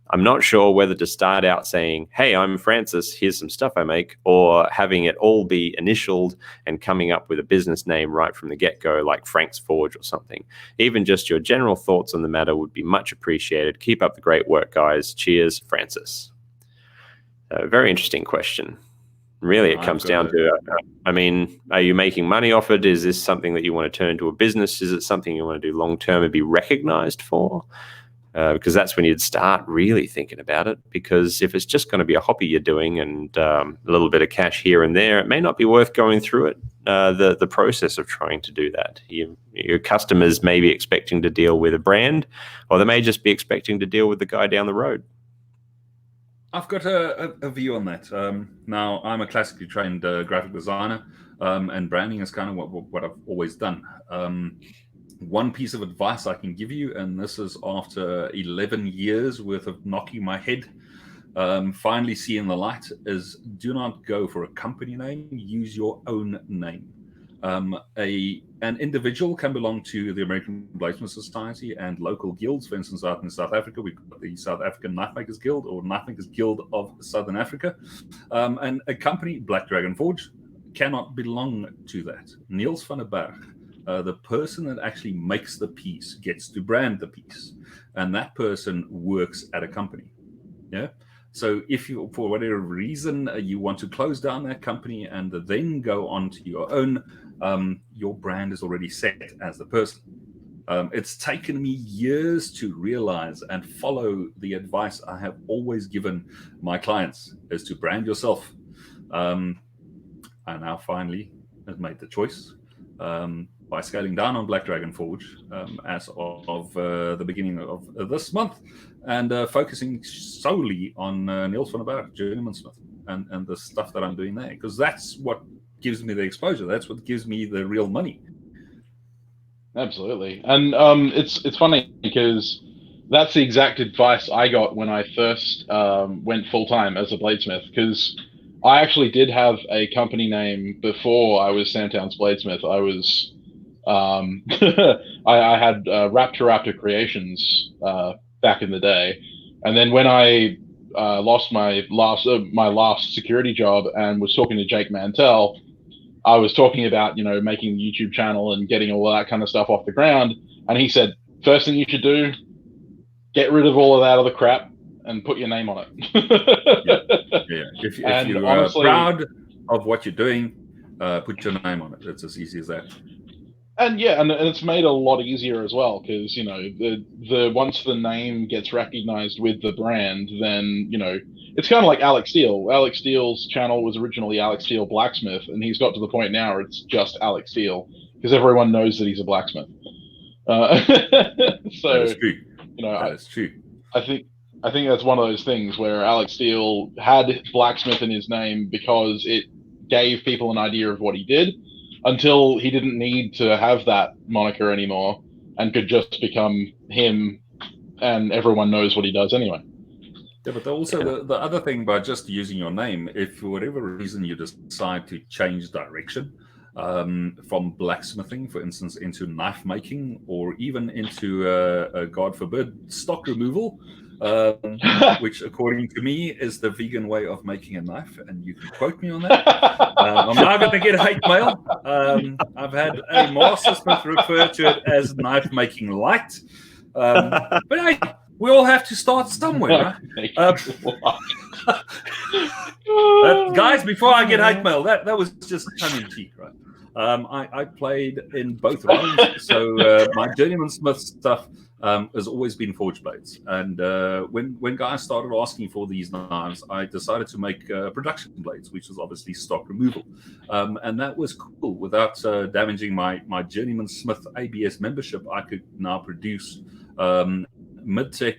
I'm not sure whether to start out saying, hey, I'm Francis, here's some stuff I make, or having it all be initialed and coming up with a business name right from the get-go, like Frank's Forge or something. Even just your general thoughts on the matter would be much appreciated. Keep up the great work, guys. Cheers, Francis. Very interesting question. Really, it comes down to, I mean, are you making money off it? Is this something that you want to turn into a business? Is it something you want to do long-term and be recognized for? Because that's when you'd start really thinking about it. Because if it's just going to be a hobby you're doing and a little bit of cash here and there, it may not be worth going through it, the process of trying to do that. Your customers may be expecting to deal with a brand, or they may just be expecting to deal with the guy down the road. I've got a view on that. Now, I'm a classically trained graphic designer, and branding is kind of what I've always done. One piece of advice I can give you, and this is after 11 years worth of knocking my head, finally seeing the light, is do not go for a company name, use your own name. An individual can belong to the American Bladesmith Society and local guilds. For instance, out in South Africa, we've got the South African Knife Makers Guild, or Knife Makers Guild of Southern Africa. And a company, Black Dragon Forge, cannot belong to that. Niels van der Berg, the person that actually makes the piece, gets to brand the piece. And that person works at a company. Yeah. So if you, for whatever reason, you want to close down that company and then go on to your own, your brand is already set as the person. It's taken me years to realize and follow the advice I have always given my clients, is to brand yourself. I now finally have made the choice by scaling down on Black Dragon Forge as of the beginning of this month, and focusing solely on Niels van der Berg, Journeyman Smith, and the stuff that I'm doing there, because that's what gives me the exposure. That's what gives me the real money. Absolutely. And it's funny because that's the exact advice I got when I first went full-time as a bladesmith, because I actually did have a company name before I was Sandtown's Bladesmith. I was I had Raptor Creations back in the day, and then when I lost my last security job and was talking to Jake Mantell, I was talking about, you know, making the YouTube channel and getting all of that kind of stuff off the ground, and he said, first thing you should do, get rid of all of that other crap and put your name on it. Yeah. If you're honestly proud of what you're doing, put your name on it. It's as easy as that. And yeah, and it's made a lot easier as well, because, you know, the once the name gets recognized with the brand, then, you know, it's kind of like Alex Steele. Alex Steele's channel was originally Alex Steele Blacksmith, and he's got to the point now where it's just Alex Steele, because everyone knows that he's a blacksmith. So, that is true. You know, that is true. I think that's one of those things where Alex Steele had blacksmith in his name because it gave people an idea of what he did, until he didn't need to have that moniker anymore and could just become him, and everyone knows what he does anyway. Yeah, but also the other thing by just using your name, if for whatever reason you decide to change direction from blacksmithing, for instance, into knife making, or even into, God forbid, stock removal, which according to me is the vegan way of making a knife, and you can quote me on that. I'm not going to get hate mail. I've had a mastersmith refer to it as knife making light. But hey, we all have to start somewhere, right? Guys, before I get hate mail, that was just tongue in cheek, right? I played in both rounds, so my Journeyman Smith stuff has always been forged blades. And when guys started asking for these knives, I decided to make production blades, which was obviously stock removal. And that was cool. Without damaging my Journeyman Smith ABS membership, I could now produce mid-tech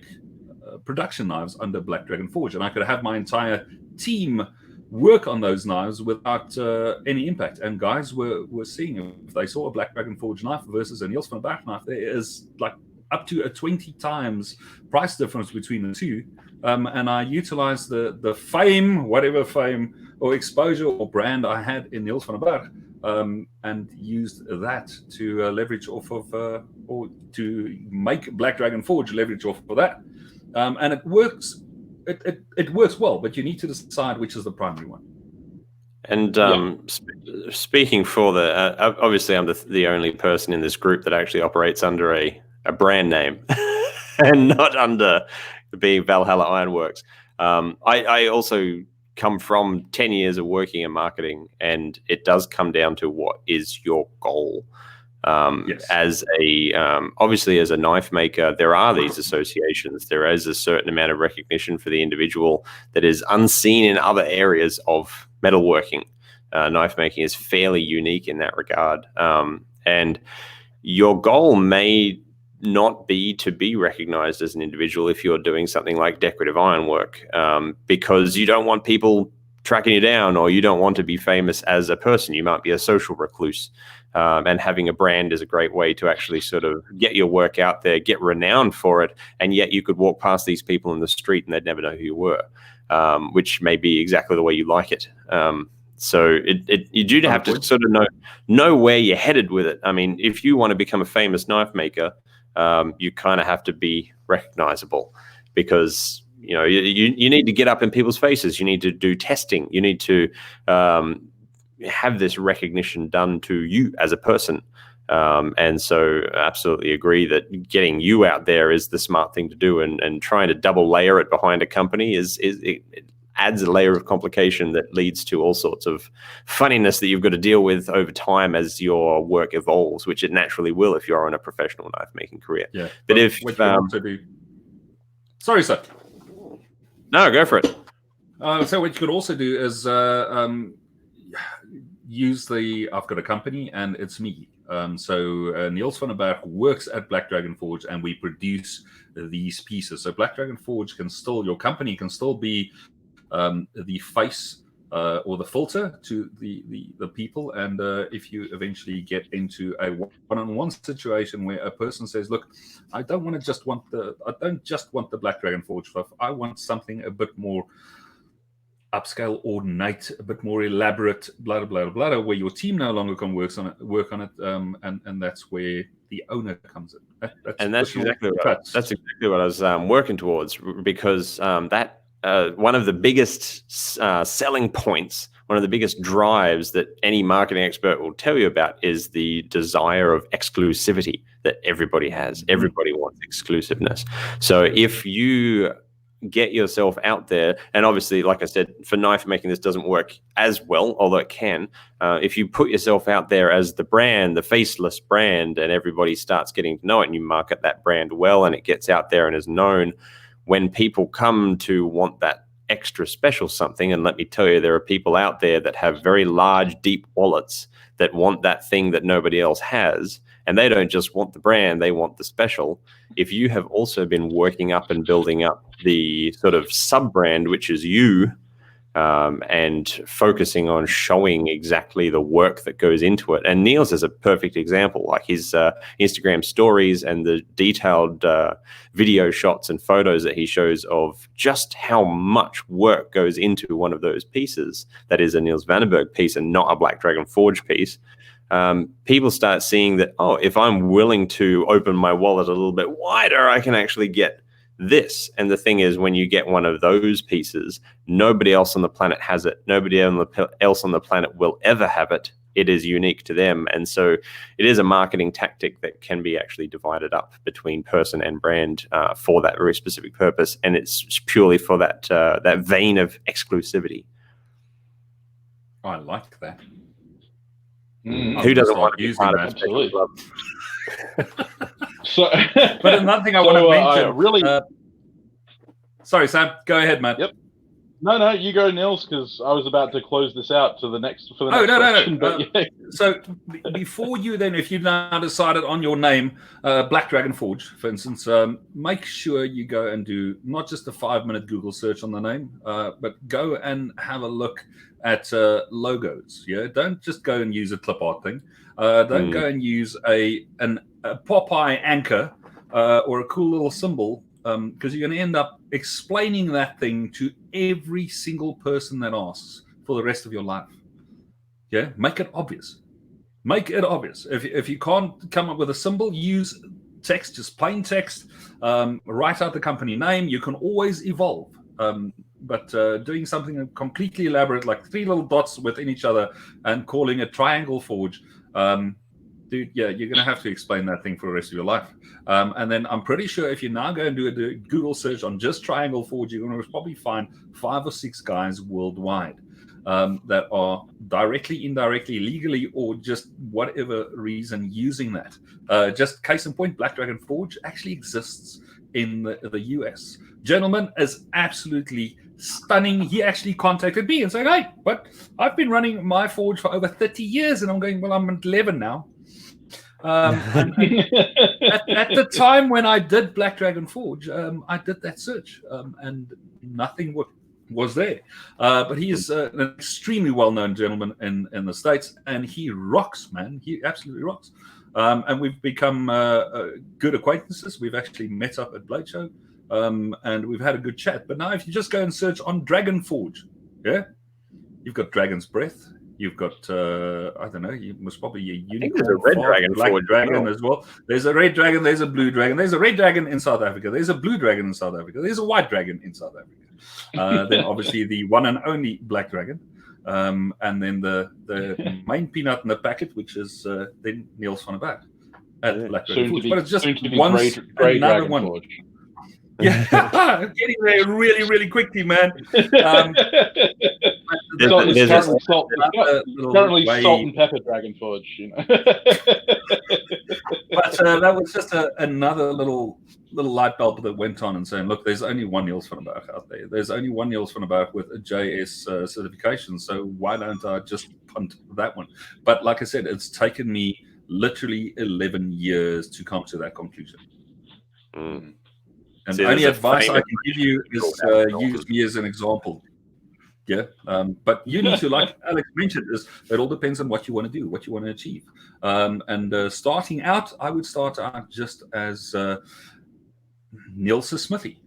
production knives under Black Dragon Forge. And I could have my entire team work on those knives without any impact. And guys were seeing, if they saw a Black Dragon Forge knife versus a Niels van der Berg knife, there is like up to a 20 times price difference between the two. And I utilized the fame, whatever fame or exposure or brand I had in Niels van der Berg, and used that to leverage off of, or to make Black Dragon Forge leverage off of that. and it works. It works well, but you need to decide which is the primary one. And speaking for the, obviously I'm the only person in this group that actually operates under a brand name and not under being Valhalla Ironworks. I also come from 10 years of working in marketing, and it does come down to what is your goal. Yes. As a obviously as a knife maker, there are these associations. There is a certain amount of recognition for the individual that is unseen in other areas of metalworking. Knife making is fairly unique in that regard, and your goal may not be to be recognized as an individual if you're doing something like decorative ironwork, because you don't want people tracking you down, or you don't want to be famous as a person. You might be a social recluse. And having a brand is a great way to actually sort of get your work out there, get renowned for it, and yet you could walk past these people in the street and they'd never know who you were, which may be exactly the way you like it. So you do have to sort of know where you're headed with it. I mean, if you want to become a famous knife maker, you kind of have to be recognizable, because you need to get up in people's faces. You need to do testing. You need to have this recognition done to you as a person. And so absolutely agree that getting you out there is the smart thing to do, and trying to double layer it behind a company it adds a layer of complication that leads to all sorts of funniness that you've got to deal with over time as your work evolves, which it naturally will if you're on a professional knife making career. Yeah. But if sorry, sir. No, go for it. So what you could also do is use I've got a company and it's me. So Niels van der Berg works at Black Dragon Forge, and we produce these pieces. So Black Dragon Forge your company can still be the face or the filter to the people. And if you eventually get into a one-on-one situation where a person says, look, I don't just want the Black Dragon Forge stuff. I want something a bit more upscale, ornate, a bit more elaborate, blah blah blah blah, where your team no longer can work on it, and that's where the owner comes in. That's exactly what I was working towards, because that one of the biggest selling points, one of the biggest drives that any marketing expert will tell you about is the desire of exclusivity that everybody has. Everybody wants exclusiveness. So if you get yourself out there, and obviously, like I said, for knife making, this doesn't work as well, although it can. If you put yourself out there as the brand, the faceless brand, and everybody starts getting to know it, and you market that brand well, and it gets out there and is known, when people come to want that extra special something, and let me tell you, there are people out there that have very large, deep wallets that want that thing that nobody else has, and they don't just want the brand, they want the special. If you have also been working up and building up the sort of sub-brand, which is you, and focusing on showing exactly the work that goes into it. And Niels is a perfect example, like his Instagram stories and the detailed video shots and photos that he shows of just how much work goes into one of those pieces that is a Niels van der Berg piece and not a Black Dragon Forge piece. People start seeing that, oh, if I'm willing to open my wallet a little bit wider, I can actually get this. And the thing is, when you get one of those pieces, nobody else on the planet has it. Nobody else on the planet will ever have it. It is unique to them. And so it is a marketing tactic that can be actually divided up between person and brand for that very specific purpose. And it's purely for that vein of exclusivity. I like that. Who doesn't want to be part of absolutely. Club? So, but another thing I want to mention. Sorry, Sam. Go ahead, man. Yep. No, you go, Niels, because I was about to close this out to the next. For the next question, no. So before you, then, if you've now decided on your name, Black Dragon Forge, for instance, make sure you go and do not just a 5-minute Google search on the name, but go and have a look at logos. Yeah, don't just go and use a clip art thing. Don't go and use a Popeye anchor or a cool little symbol, because you're going to end up explaining that thing to every single person that asks for the rest of your life. Yeah, make it obvious. Make it obvious. If you can't come up with a symbol, use text, just plain text. Write out the company name. You can always evolve. But doing something completely elaborate, like 3 little dots within each other, and calling it Triangle Forge, dude, yeah, you're going to have to explain that thing for the rest of your life. And then I'm pretty sure if you now go and do a Google search on just Triangle Forge, you're going to probably find 5 or 6 guys worldwide that are directly, indirectly, legally, or just whatever reason using that. Just case in point, Black Dragon Forge actually exists in the US. Gentleman is absolutely stunning. He actually contacted me and said, hey, but I've been running my forge for over 30 years. And I'm going, well, I'm at 11 now. And at the time when I did Black Dragon Forge, I did that search and nothing was there. But he is an extremely well-known gentleman in the States, and he rocks, man. He absolutely rocks. And we've become good acquaintances. We've actually met up at Blade Show, and we've had a good chat. But now if you just go and search on Dragon Forge, yeah, you've got Dragon's Breath. You've got, I don't know, you must probably a unicorn. There's a red dragon, black dragon as well. There's a red dragon, there's a blue dragon, there's a red dragon in South Africa, there's a blue dragon in South Africa, there's a white dragon in South Africa. Then obviously the one and only black dragon. And then the main peanut in the packet, which is then Niels van der Berg at Black Dragon Forge. But it's just once another one. Forge. Yeah, getting there really, really quickly, man. Currently salt and pepper Dragon Forge, you know. But that was just another little light bulb that went on and saying, look, there's only one Niels van der Berg out there. There's only one Niels van der Berg with a JS certification. So why don't I just punt that one? But like I said, it's taken me literally 11 years to come to that conclusion. Mm. And the only advice I can give you is use me as an example. Yeah, but you need to, like Alex mentioned, is it all depends on what you want to do, what you want to achieve. And starting out, I would start out just as Nielsen Smithy.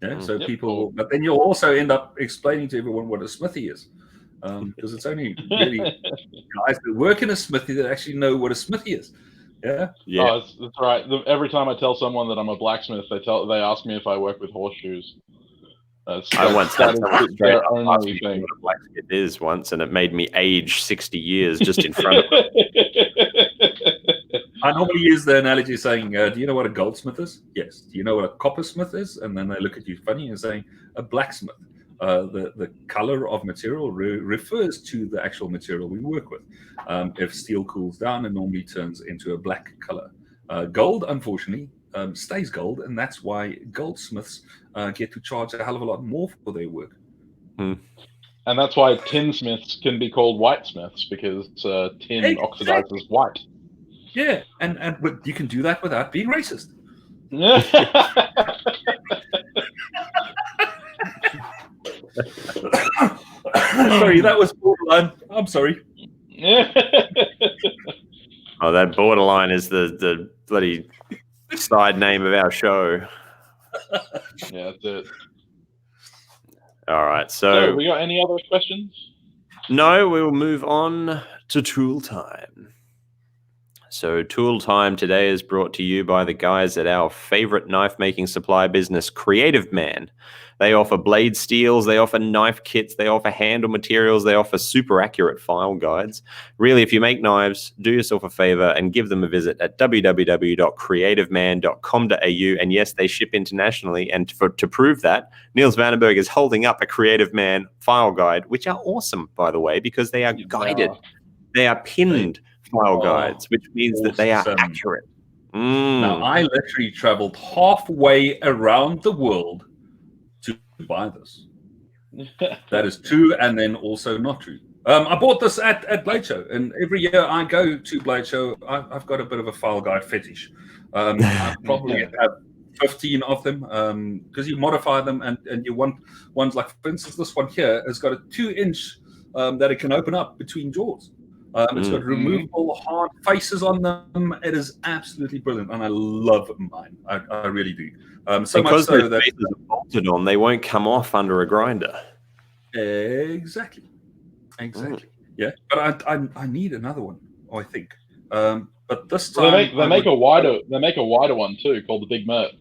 Yeah, so people, but then you'll also end up explaining to everyone what a smithy is, because it's only really guys that work in a smithy that actually know what a smithy is. Yeah, yeah, oh, that's right. Every time I tell someone that I'm a blacksmith, they ask me if I work with horseshoes. I once had someone ask me what a blacksmith is once, and it made me age 60 years just in front of them. I normally use the analogy saying, do you know what a goldsmith is? Yes. Do you know what a coppersmith is? And then they look at you funny and saying, a blacksmith. The color of material refers to the actual material we work with. If steel cools down, it normally turns into a black color. Gold, unfortunately, stays gold, and that's why goldsmiths get to charge a hell of a lot more for their work. And that's why tinsmiths can be called whitesmiths, because tin oxidizes white. Yeah, and you can do that without being racist. Sorry, that was borderline. I'm sorry. Oh, that borderline is the bloody side name of our show. Yeah, that's it. All right, so we got any other questions? No, we will move on to tool time. So tool time today is brought to you by the guys at our favorite knife making supply business, Creative Man. They offer blade steels, they offer knife kits, they offer handle materials, they offer super accurate file guides. Really, if you make knives, do yourself a favor and give them a visit at www.creativeman.com.au. And yes, they ship internationally. And to prove that, Niels van der Berg is holding up a Creative Man file guide, which are awesome, by the way, because they are guided. They are pinned file guides, which means that they are accurate. Now, I literally traveled halfway around the world to buy this. That is true, and then also not true. I bought this at Blade Show, and every year I go to Blade Show, I've got a bit of a file guide fetish. I probably have 15 of them, because you modify them, and you want ones like, for instance, this one here has got a 2-inch that it can open up between jaws. It's got removable hard faces on them. It is absolutely brilliant, and I love mine. I really do. So because much so those that faces are bolted on, they won't come off under a grinder. Exactly. Yeah, but I need another one, I think. But this Well, time they make a wider one too, called the Big Mert.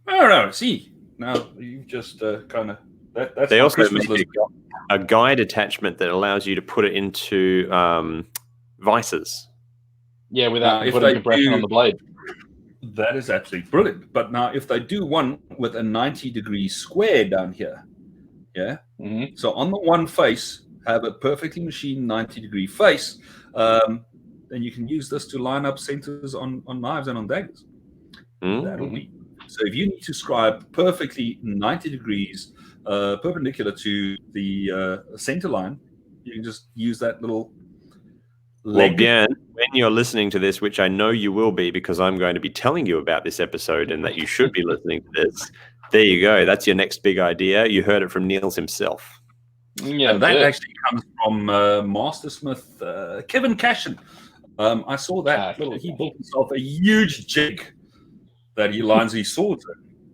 No. See, now you've just kind of that's They my also Christmas make list. a guide attachment that allows you to put it into vices. Yeah, without if putting they compression on the blade. That is absolutely brilliant. But now, if they do one with a 90-degree square down here, yeah. Mm-hmm. So on the one face, have a perfectly machined 90-degree face. Then you can use this to line up centers on knives and on daggers. That'll be. So if you need to scribe perfectly 90 degrees perpendicular to the center line, you can just use that little leg. Well, Björn, when you're listening to this, which I know you will be because I'm going to be telling you about this episode and that you should be listening to this, there you go. That's your next big idea. You heard it from Niels himself. Yeah, and that actually comes from Mastersmith Kevin Cashin. I saw that he built himself a huge jig that he lines his swords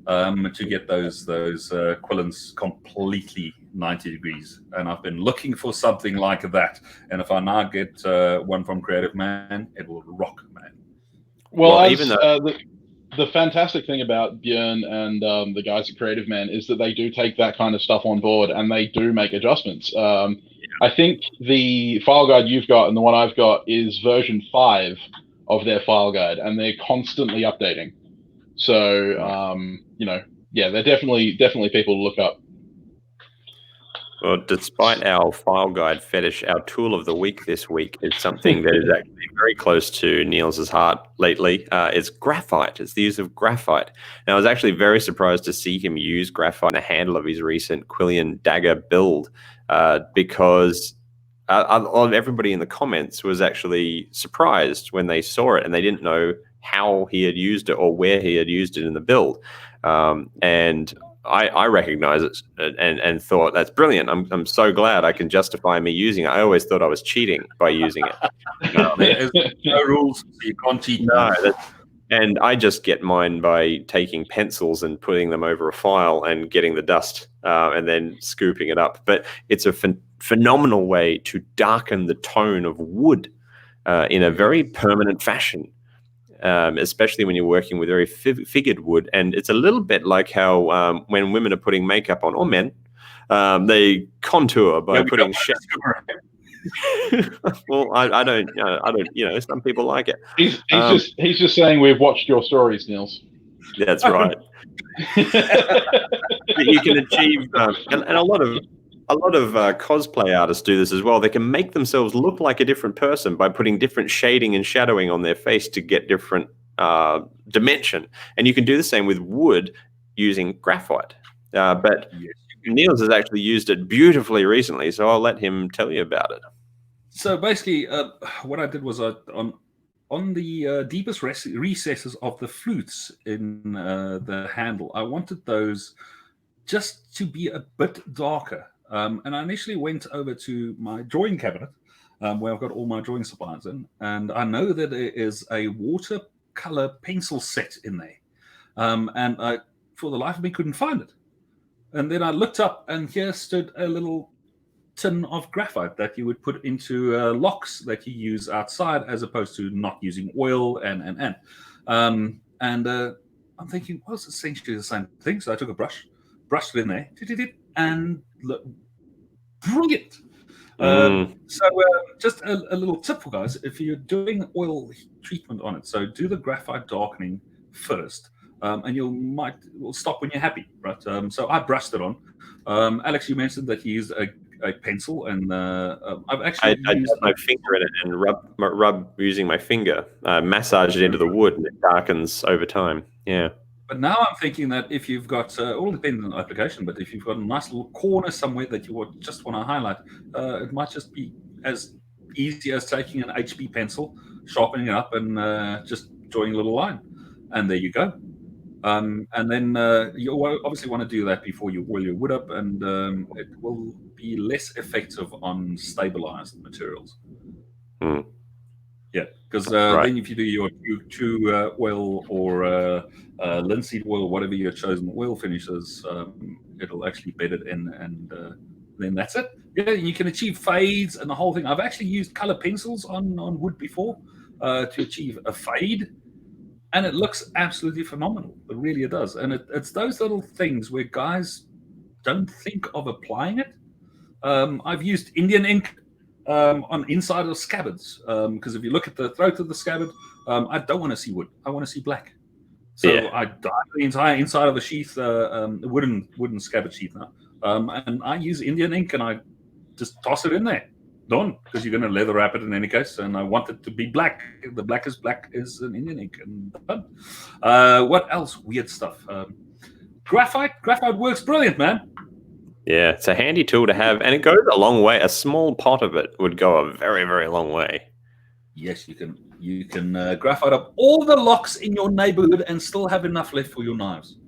in to get those quillins completely 90 degrees. And I've been looking for something like that. And if I now get one from Creative Man, it will rock, man. Well, even though the fantastic thing about Björn and the guys at Creative Man is that they do take that kind of stuff on board and they do make adjustments. I think the file guide you've got and the one I've got is version 5 of their file guide, and they're constantly updating. So, they're definitely people to look up. Well, despite our file guide fetish, our tool of the week this week is something that is actually very close to Niels' heart lately. It's graphite. It's the use of graphite. Now, I was actually very surprised to see him use graphite in the handle of his recent Quillian dagger build because everybody in the comments was actually surprised when they saw it and they didn't know how he had used it or where he had used it in the build. And I recognize it and thought that's brilliant. I'm so glad I can justify me using it. I always thought I was cheating by using it. There's no rules, so you can't cheat. No, and I just get mine by taking pencils and putting them over a file and getting the dust and then scooping it up. But it's a phenomenal way to darken the tone of wood in a very permanent fashion. Especially when you're working with very figured wood. And it's a little bit like how when women are putting makeup on, or men, they contour by putting well, I don't, some people like it. He's just saying we've watched your stories, Niels. That's right. You can achieve, and a lot of cosplay artists do this as well. They can make themselves look like a different person by putting different shading and shadowing on their face to get different dimension. And you can do the same with wood using graphite. But Niels has actually used it beautifully recently, so I'll let him tell you about it. So basically, what I did was on the deepest recesses of the flutes in the handle, I wanted those just to be a bit darker. And I initially went over to my drawing cabinet where I've got all my drawing supplies in. And I know that there is a watercolor pencil set in there. And I, for the life of me, couldn't find it. And then I looked up and here stood a little tin of graphite that you would put into locks that you use outside as opposed to not using oil and. I'm thinking, well, it's essentially the same thing. So I took a brushed it in there, and look, brilliant. Just a little tip for guys, if you're doing oil treatment on it, so do the graphite darkening first, and we'll stop when you're happy, right? So I brushed it on. Alex, you mentioned that you used a pencil, and I've actually I used my finger in it and rub using my finger, massage it into the wood, and it darkens over time. Yeah. But now I'm thinking that if you've got, all depends on the application, but if you've got a nice little corner somewhere that you just want to highlight, it might just be as easy as taking an HB pencil, sharpening it up, and just drawing a little line. And there you go. And then you obviously want to do that before you oil your wood up, and it will be less effective on stabilized materials. Yeah, because then if you do your true oil or linseed oil, whatever your chosen oil finishes, it'll actually bed it in and then that's it. Yeah, you can achieve fades and the whole thing. I've actually used color pencils on wood before to achieve a fade, and it looks absolutely phenomenal. It does. And it's those little things where guys don't think of applying it. I've used Indian ink on inside of scabbards because if you look at the throat of the scabbard, I don't want to see wood. I want to see black. So I dye the entire inside of a sheath, wooden scabbard sheath now, and I use Indian ink and I just toss it in there. Done, because you're going to leather wrap it in any case, and I want it to be black. The blackest black is an Indian ink, and done. What else? Weird stuff. Graphite works brilliant, man. Yeah, it's a handy tool to have, and it goes a long way. A small pot of it would go a very, very long way. Yes, you can graphite up all the locks in your neighborhood and still have enough left for your knives.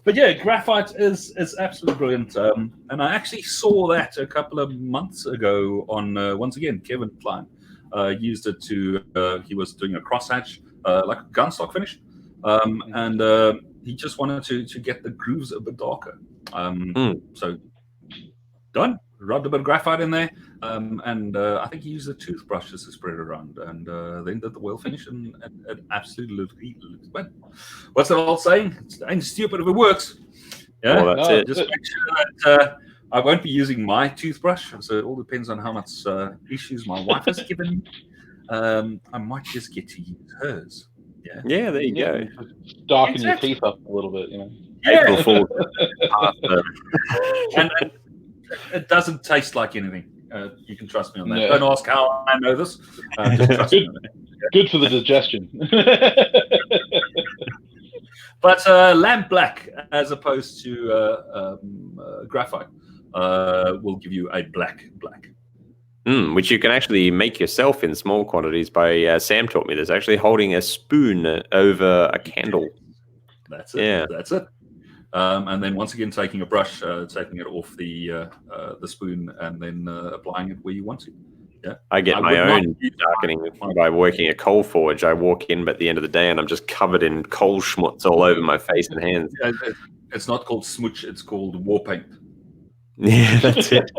But yeah, graphite is absolutely brilliant. And I actually saw that a couple of months ago on, once again, Kevin Klein used it to, he was doing a crosshatch, like a gunstock finish. And he just wanted to get the grooves a bit darker. So done. Rubbed a bit of graphite in there, and I think he used a toothbrush just to spread it around, and then did the wheel finish, and it absolutely looks well. What's that old saying? It ain't stupid if it works. Yeah, well, that's it. Just make sure that I won't be using my toothbrush, so it all depends on how much issues my wife has given me. I might just get to use hers. Yeah, there you go. Darken your teeth up a little bit, you know. Yeah. April Fool's. and it doesn't taste like anything. You can trust me on that. Yeah. Don't ask how I know this. Just trust me on that. Good for the digestion. But lamp black, as opposed to graphite, will give you a black. Which you can actually make yourself in small quantities. By Sam taught me this. Actually, holding a spoon over a candle. That's it. Yeah. That's it. And then once again, taking a brush, taking it off the spoon, and then applying it where you want to. Yeah, I get my own darkening by working a coal forge. I walk in at the end of the day, and I'm just covered in coal schmutz all over my face and hands. It's not called smooch; it's called war paint. Yeah, that's it.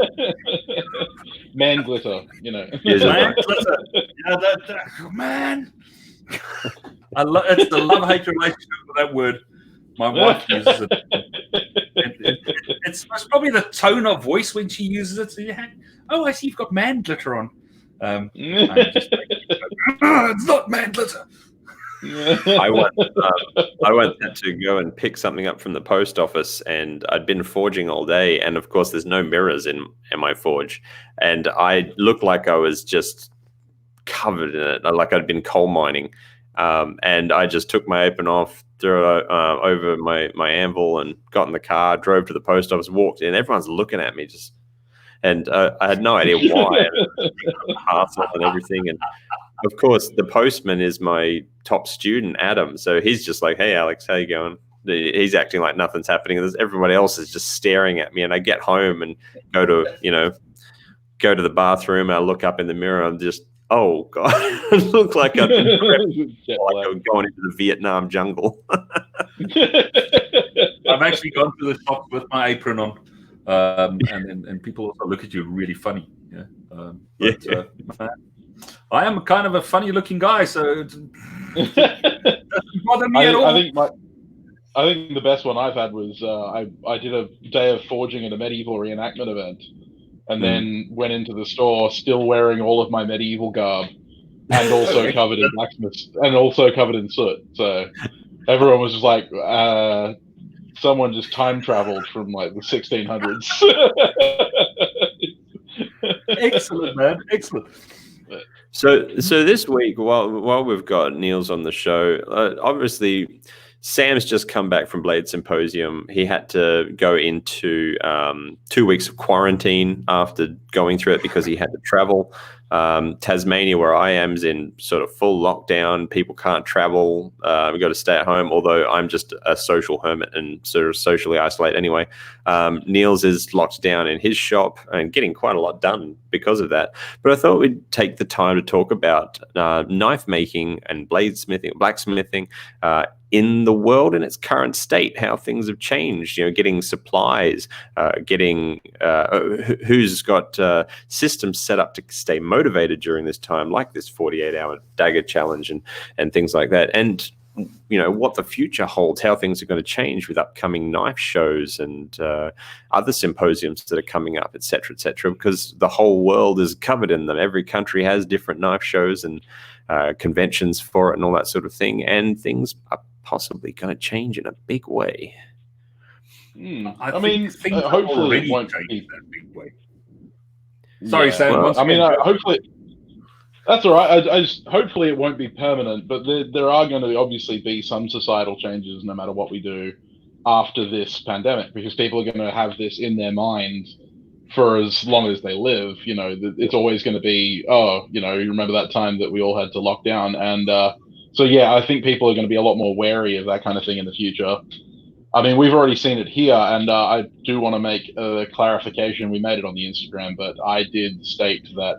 Man glitter, you know. Man glitter. Yeah, man. It's the love-hate relationship with that word. My wife uses it. It's probably the tone of voice when she uses it. So I see you've got man glitter on. I'm just like, it's not man glitter. I once had to go and pick something up from the post office, and I'd been forging all day, and of course there's no mirrors in my forge, and I looked like I was just covered in it, like I'd been coal mining. And I just took my apron off, threw it over my anvil, and got in the car, drove to the post office, walked in. Everyone's looking at me, and I had no idea why. Hassle and everything, and of course the postman is my top student, Adam. So he's just like, "Hey, Alex, how you going?" He's acting like nothing's happening. Everybody else is just staring at me, and I get home and go to the bathroom. I look up in the mirror. I'm just, oh God, it looked like I've been like I was going into the Vietnam jungle. I've actually gone to the shop with my apron on, and people also look at you really funny. Yeah, man, I am kind of a funny-looking guy, so it doesn't bother me at all. I think the best one I've had was I did a day of forging at a medieval reenactment event. And then went into the store still wearing all of my medieval garb, and also covered in blacksmith, and also covered in soot. So everyone was just like, someone just time traveled from like the 1600s. Excellent, man. Excellent. So this week, while we've got Niels on the show, obviously Sam's just come back from Blade Symposium. He had to go into 2 weeks of quarantine after going through it because he had to travel Tasmania, where I am, is in sort of full lockdown. People can't travel. We've got to stay at home, although I'm just a social hermit and sort of socially isolate anyway. Neels is locked down in his shop and getting quite a lot done because of that. But I thought we'd take the time to talk about knife making and bladesmithing, blacksmithing, in the world in its current state, how things have changed, getting supplies, getting who's got systems set up to stay motivated during this time, like this 48-hour dagger challenge and things like that. And, what the future holds, how things are going to change with upcoming knife shows and other symposiums that are coming up, et cetera, because the whole world is covered in them. Every country has different knife shows and conventions for it and all that sort of thing. And things are possibly going to change in a big way. I mean, hopefully it won't be that big way. Sorry, Sam. Well, hopefully that's all right. I just hopefully it won't be permanent, but there are going to obviously be some societal changes no matter what we do after this pandemic, because people are going to have this in their mind for as long as they live. It's always going to be, you remember that time that we all had to lock down, and so yeah, I think people are going to be a lot more wary of that kind of thing in the future. I mean, we've already seen it here, and I do want to make a clarification. We made it on the Instagram, but I did state that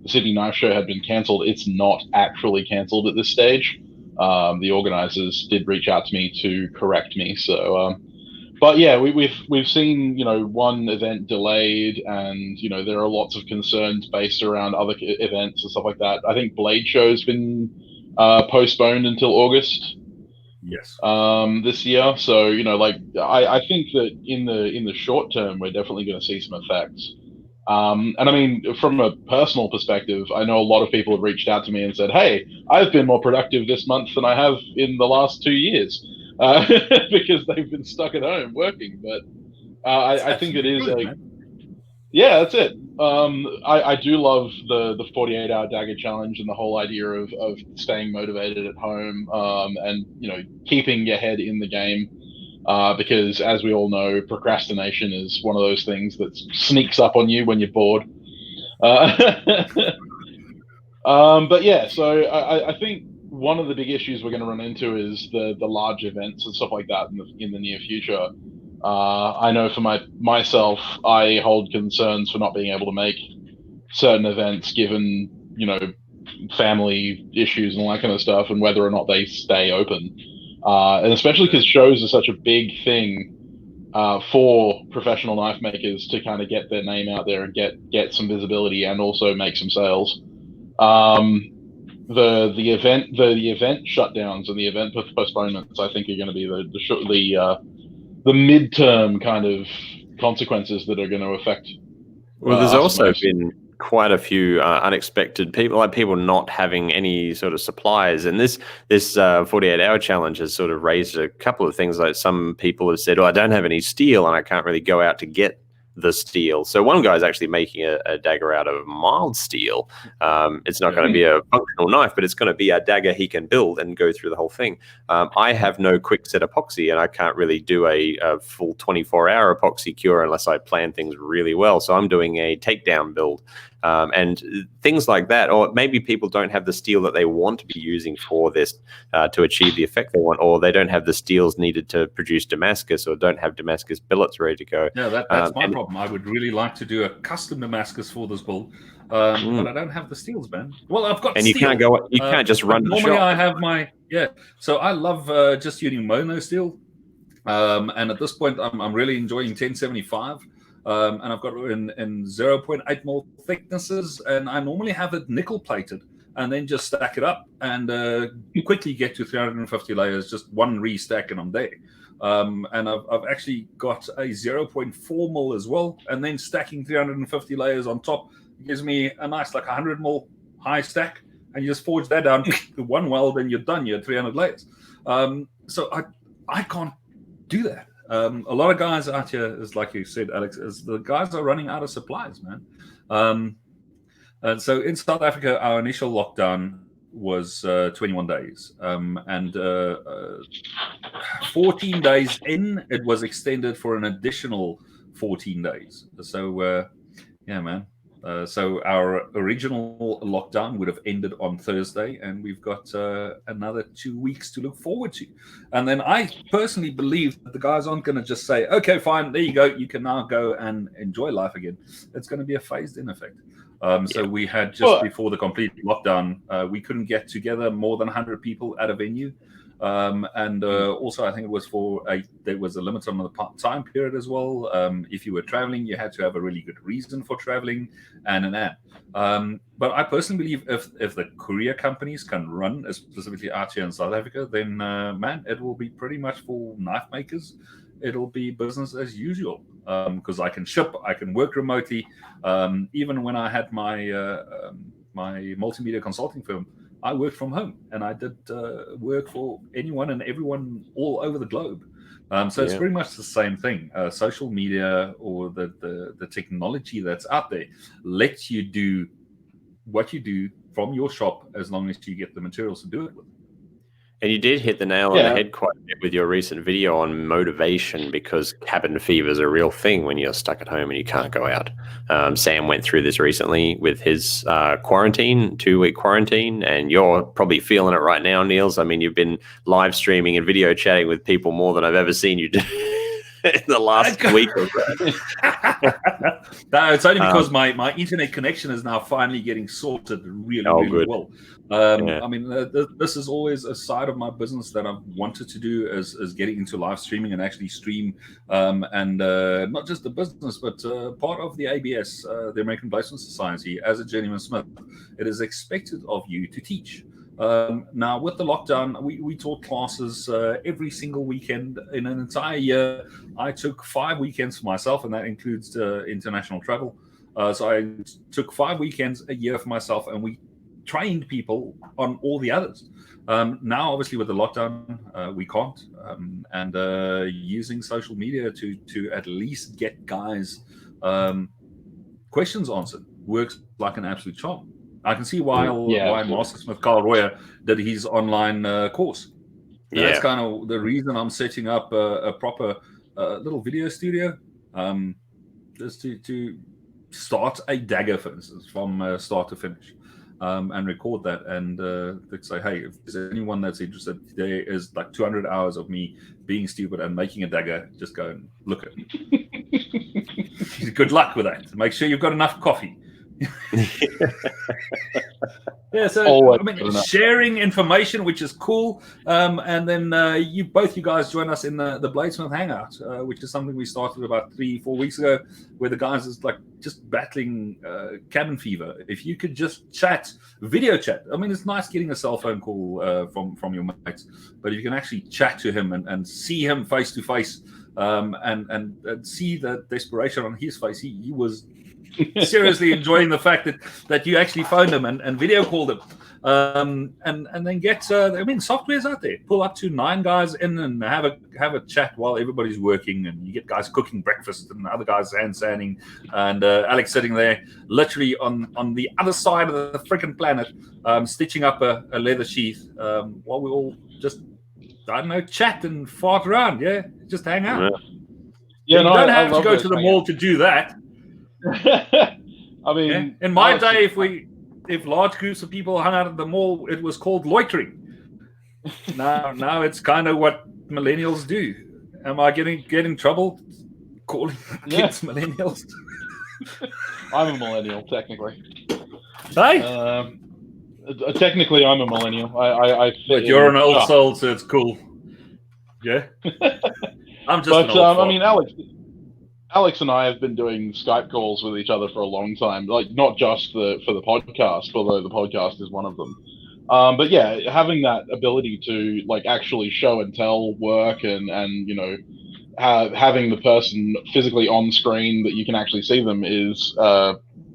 the Sydney Knife Show had been cancelled. It's not actually cancelled at this stage. The organizers did reach out to me to correct me. So, but yeah, we've seen one event delayed, and there are lots of concerns based around other events and stuff like that. I think Blade Show's been postponed until August. Yes. This year. So I think that in the short term we're definitely going to see some effects. And I mean, from a personal perspective, I know a lot of people have reached out to me and said, "Hey, I've been more productive this month than I have in the last 2 years," because they've been stuck at home working. But I think it is yeah, that's it. I do love the 48-hour dagger challenge and the whole idea of staying motivated at home, and keeping your head in the game, because as we all know, procrastination is one of those things that sneaks up on you when you're bored. But yeah, so I think one of the big issues we're going to run into is the large events and stuff like that in the near future. I know for myself, I hold concerns for not being able to make certain events given, family issues and all that kind of stuff, and whether or not they stay open. And especially because shows are such a big thing for professional knife makers to kind of get their name out there and get some visibility and also make some sales. The event shutdowns and the event postponements, I think, are going to be the midterm kind of consequences that are going to affect. Well, there's also been quite a few unexpected people not having any sort of supplies, and this 48-hour challenge has sort of raised a couple of things. Like some people have said, "Oh, I don't have any steel, and I can't really go out to get the steel." So one guy's actually making a dagger out of mild steel. It's not going to be a functional knife, but it's going to be a dagger he can build and go through the whole thing. I have no quick set epoxy, and I can't really do a full 24-hour epoxy cure unless I plan things really well. So I'm doing a takedown build. And things like that, or maybe people don't have the steel that they want to be using for this to achieve the effect they want, or they don't have the steels needed to produce Damascus, or don't have Damascus billets ready to go. Yeah, that's my problem. I would really like to do a custom Damascus for this build, but I don't have the steels, man. Well, I've got and steel. You can't just run normally the shop. I have my so I love just using mono steel, and at this point I'm really enjoying 1075. And I've got in 0.8 mil thicknesses, and I normally have it nickel plated and then just stack it up and quickly get to 350 layers, just one restack and I'm there. And I've actually got a 0.4 mil as well, and then stacking 350 layers on top gives me a nice 100 mil high stack, and you just forge that down one weld and you're done. You're at 300 layers. So I can't do that. A lot of guys out here, is like you said, Alex, is the guys are running out of supplies, man. And so in South Africa, our initial lockdown was 21 days, and 14 days in, it was extended for an additional 14 days. So yeah, man, So our original lockdown would have ended on Thursday, and we've got another 2 weeks to look forward to. And then I personally believe that the guys aren't going to just say, okay, fine, there you go, you can now go and enjoy life again. It's going to be a phased-in effect. So we had just before the complete lockdown, we couldn't get together more than 100 people at a venue. And also, I think it was there was a limit on the time period as well. If you were traveling, you had to have a really good reason for traveling, but I personally believe if the courier companies can run, specifically out here in South Africa, then man, it will be pretty much for knife makers. It'll be business as usual because I can ship, I can work remotely. Even when I had my my multimedia consulting firm, I worked from home, and I did work for anyone and everyone all over the globe. So it's pretty much the same thing. Social media or the technology that's out there lets you do what you do from your shop as long as you get the materials to do it with. And you did hit the nail on the head quite a bit with your recent video on motivation, because cabin fever is a real thing when you're stuck at home and you can't go out. Sam went through this recently with his quarantine, 2-week quarantine, and you're probably feeling it right now, Niels. I mean, you've been live streaming and video chatting with people more than I've ever seen you do in the last week or so. No, it's only because my internet connection is now finally getting sorted really well. I mean, this is always a side of my business that I've wanted to do, is getting into live streaming and actually stream, and not just the business, but part of the ABS, the American Bladesmith Society. As a journeyman smith, it is expected of you to teach. Now, with the lockdown, we taught classes every single weekend in an entire year. I took 5 weekends for myself, and that includes international travel. So I took 5 weekends a year for myself, and we trained people on all the others. Now, obviously, with the lockdown, we can't. And using social media to at least get guys' questions answered works like an absolute charm. I can see why Mastersmith Carl Royer did his online course. That's kind of the reason I'm setting up a proper little video studio, just to start a dagger, for instance, from start to finish, and record that, and say, hey, if there's anyone that's interested, there is like 200 hours of me being stupid and making a dagger. Just go and look at it. Good luck with that. Make sure you've got enough coffee. So I mean, sharing information, which is cool, and then you guys join us in the Bladesmith Hangout, which is something we started about 3-4 weeks ago, where the guys is like just battling cabin fever. If you could just video chat. I mean, it's nice getting a cell phone call from your mates, but if you can actually chat to him and see him face to face, and see the desperation on his face, he was seriously enjoying the fact that you actually phoned him and video called him, and then get I mean, software's out there. Pull up to 9 guys in and have a chat while everybody's working, and you get guys cooking breakfast and other guys hand sanding, and Alex sitting there literally on the other side of the freaking planet, stitching up a leather sheath, while we all just, I don't know, chat and fart around. Just hang out. You don't have to go to the mall to do that. I mean, in my day, if large groups of people hung out at the mall, it was called loitering. Now it's kind of what millennials do. Am I getting trouble calling kids millennials? I'm a millennial, technically. Hey? Technically, I'm a millennial. But you're an old soul, so it's cool. Yeah. I'm just an old soul. I mean, Alex and I have been doing Skype calls with each other for a long time, like not just for the podcast, although the podcast is one of them. But yeah, having that ability to like actually show and tell work, and you know, having the person physically on screen that you can actually see them is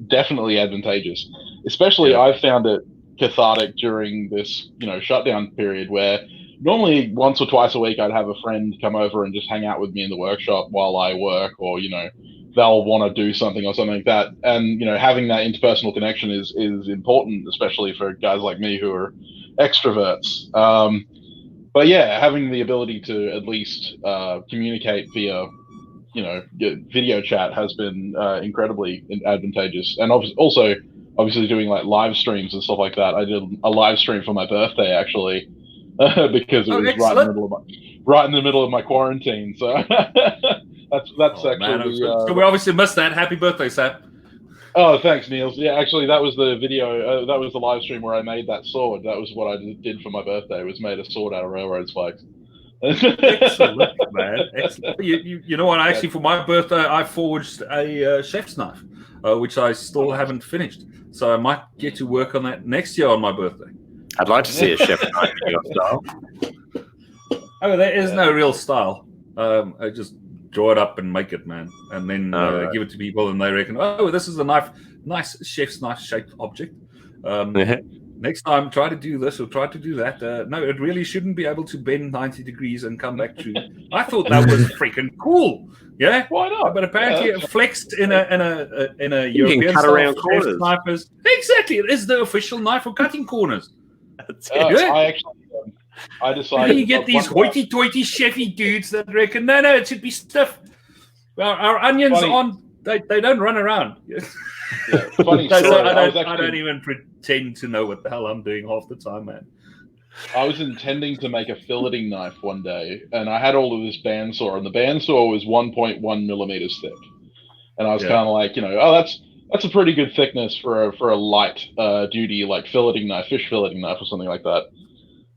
definitely advantageous. Especially, I've found it cathartic during this, you know, shutdown period, where normally once or twice a week I'd have a friend come over and just hang out with me in the workshop while I work, or, you know, they'll want to do something or something like that. And, you know, having that interpersonal connection is important, especially for guys like me who are extroverts. But yeah, having the ability to at least communicate via video chat has been incredibly advantageous, and also obviously doing like live streams and stuff like that. I did a live stream for my birthday actually because it was right in the middle of my quarantine. So that's actually. So we obviously missed that. Happy birthday, Sap. Oh, thanks, Niels. Yeah, actually, that was the video. That was the live stream where I made that sword. That was what I did for my birthday. Was made a sword out of railroad spikes. Excellent, man. Excellent. You know what? Actually, for my birthday, I forged a chef's knife, which I still haven't finished. So I might get to work on that next year on my birthday. I'd like to see a chef's knife in your style. Oh, there is no real style. I just draw it up and make it, man, and then give it to people, and they reckon, oh, this is a nice chef's knife shaped object. Next time, try to do this or try to do that. No, it really shouldn't be able to bend 90 degrees and come back true. I thought that was freaking cool. Yeah, why not? But apparently, it flexed in a you European can cut around corners. Snipers. Exactly, it is the official knife for cutting corners. I decided. You get these hoity-toity chefy dudes that reckon, no, it should be stiff. Well, our onions they don't run around. Funny story. I don't even pretend to know what the hell I'm doing half the time, man. I was intending to make a filleting knife one day, and I had all of this bandsaw, and the bandsaw was 1.1 millimeters thick, and I was kind of like, that's a pretty good thickness for a light duty like filleting knife, fish filleting knife, or something like that.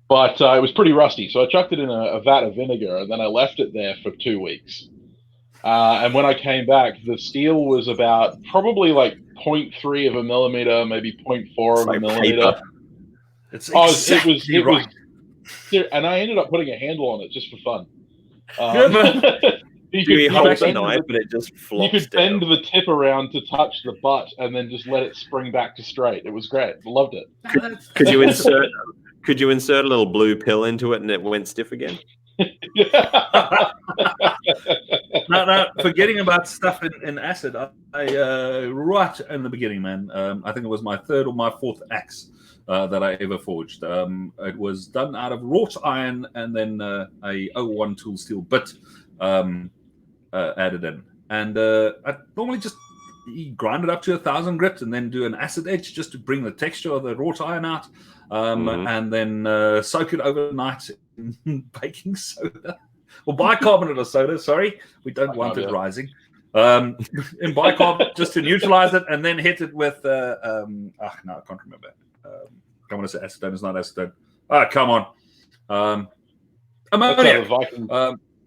But it was pretty rusty, so I chucked it in a vat of vinegar, and then I left it there for 2 weeks. And when I came back, the steel was about probably like 0.3 of a millimeter, maybe 0.4 of a millimeter. Paper. It's exactly right. And I ended up putting a handle on it just for fun. You hold the knife, but it just flops. You could bend the tip around to touch the butt, and then just let it spring back to straight. It was great. Loved it. Could you insert a little blue pill into it, and it went stiff again? No, forgetting about stuff in acid, I right in the beginning, man, I think it was my third or my fourth axe that I ever forged. It was done out of wrought iron and then a 01 tool steel bit added in. And I normally just grind it up to 1,000 grit and then do an acid etch just to bring the texture of the wrought iron out. And then soak it overnight in baking soda or bicarbonate of soda. Sorry, we don't want it rising. In bicarb just to neutralize it, and then hit it with. No, I can't remember. I want to say acetone. It's not acetone. Come on. Ammonia.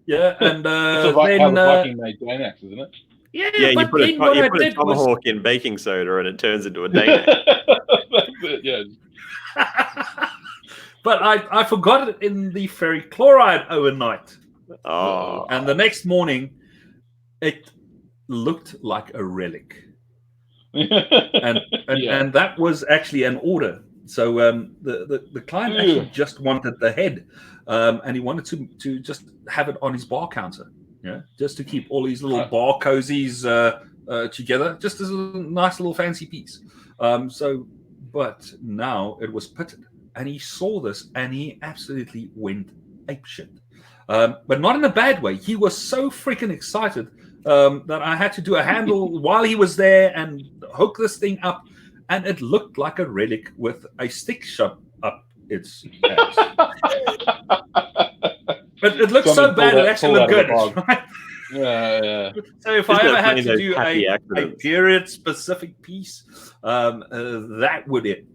Yeah, and then Viking made Danax, isn't it? Yeah, you put a tomahawk in baking soda, and it turns into a Danax. Yeah. But I forgot it in the ferric chloride overnight. Oh. And the next morning, it looked like a relic. And that was actually an order. So the client actually just wanted the head, and he wanted to just have it on his bar counter, just to keep all these little bar cozies together, just as a nice little fancy piece. But now it was pitted, and he saw this, and he absolutely went apeshit. But not in a bad way. He was so freaking excited that I had to do a handle while he was there and hook this thing up, and it looked like a relic with a stick shoved up its ass. But it looked so bad, it actually looked good. Right? Yeah. So if I ever had to do a period-specific piece, that would be it.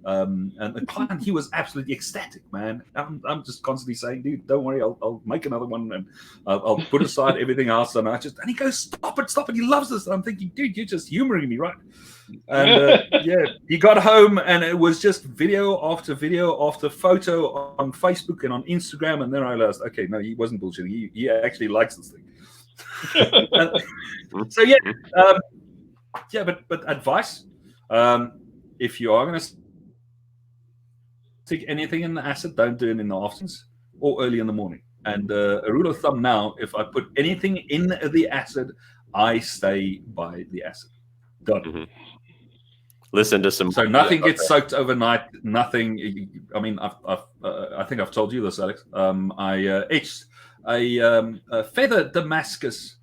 And the client, he was absolutely ecstatic, man. I'm just constantly saying, dude, don't worry, I'll make another one, and I'll put aside everything else. And he goes, stop it. He loves this. And I'm thinking, dude, you're just humoring me, right? And he got home, and it was just video after photo on Facebook and on Instagram. And then I realized, okay, no, he wasn't bullshitting. He actually likes this thing. But advice, if you are going to stick anything in the acid, don't do it in the afternoons or early in the morning. And a rule of thumb now, if I put anything in the acid, I stay by the acid. Done. Mm-hmm. Listen to some. So nothing gets soaked overnight. Nothing. I mean, I think I've told you this, Alex. I etched a feather Damascus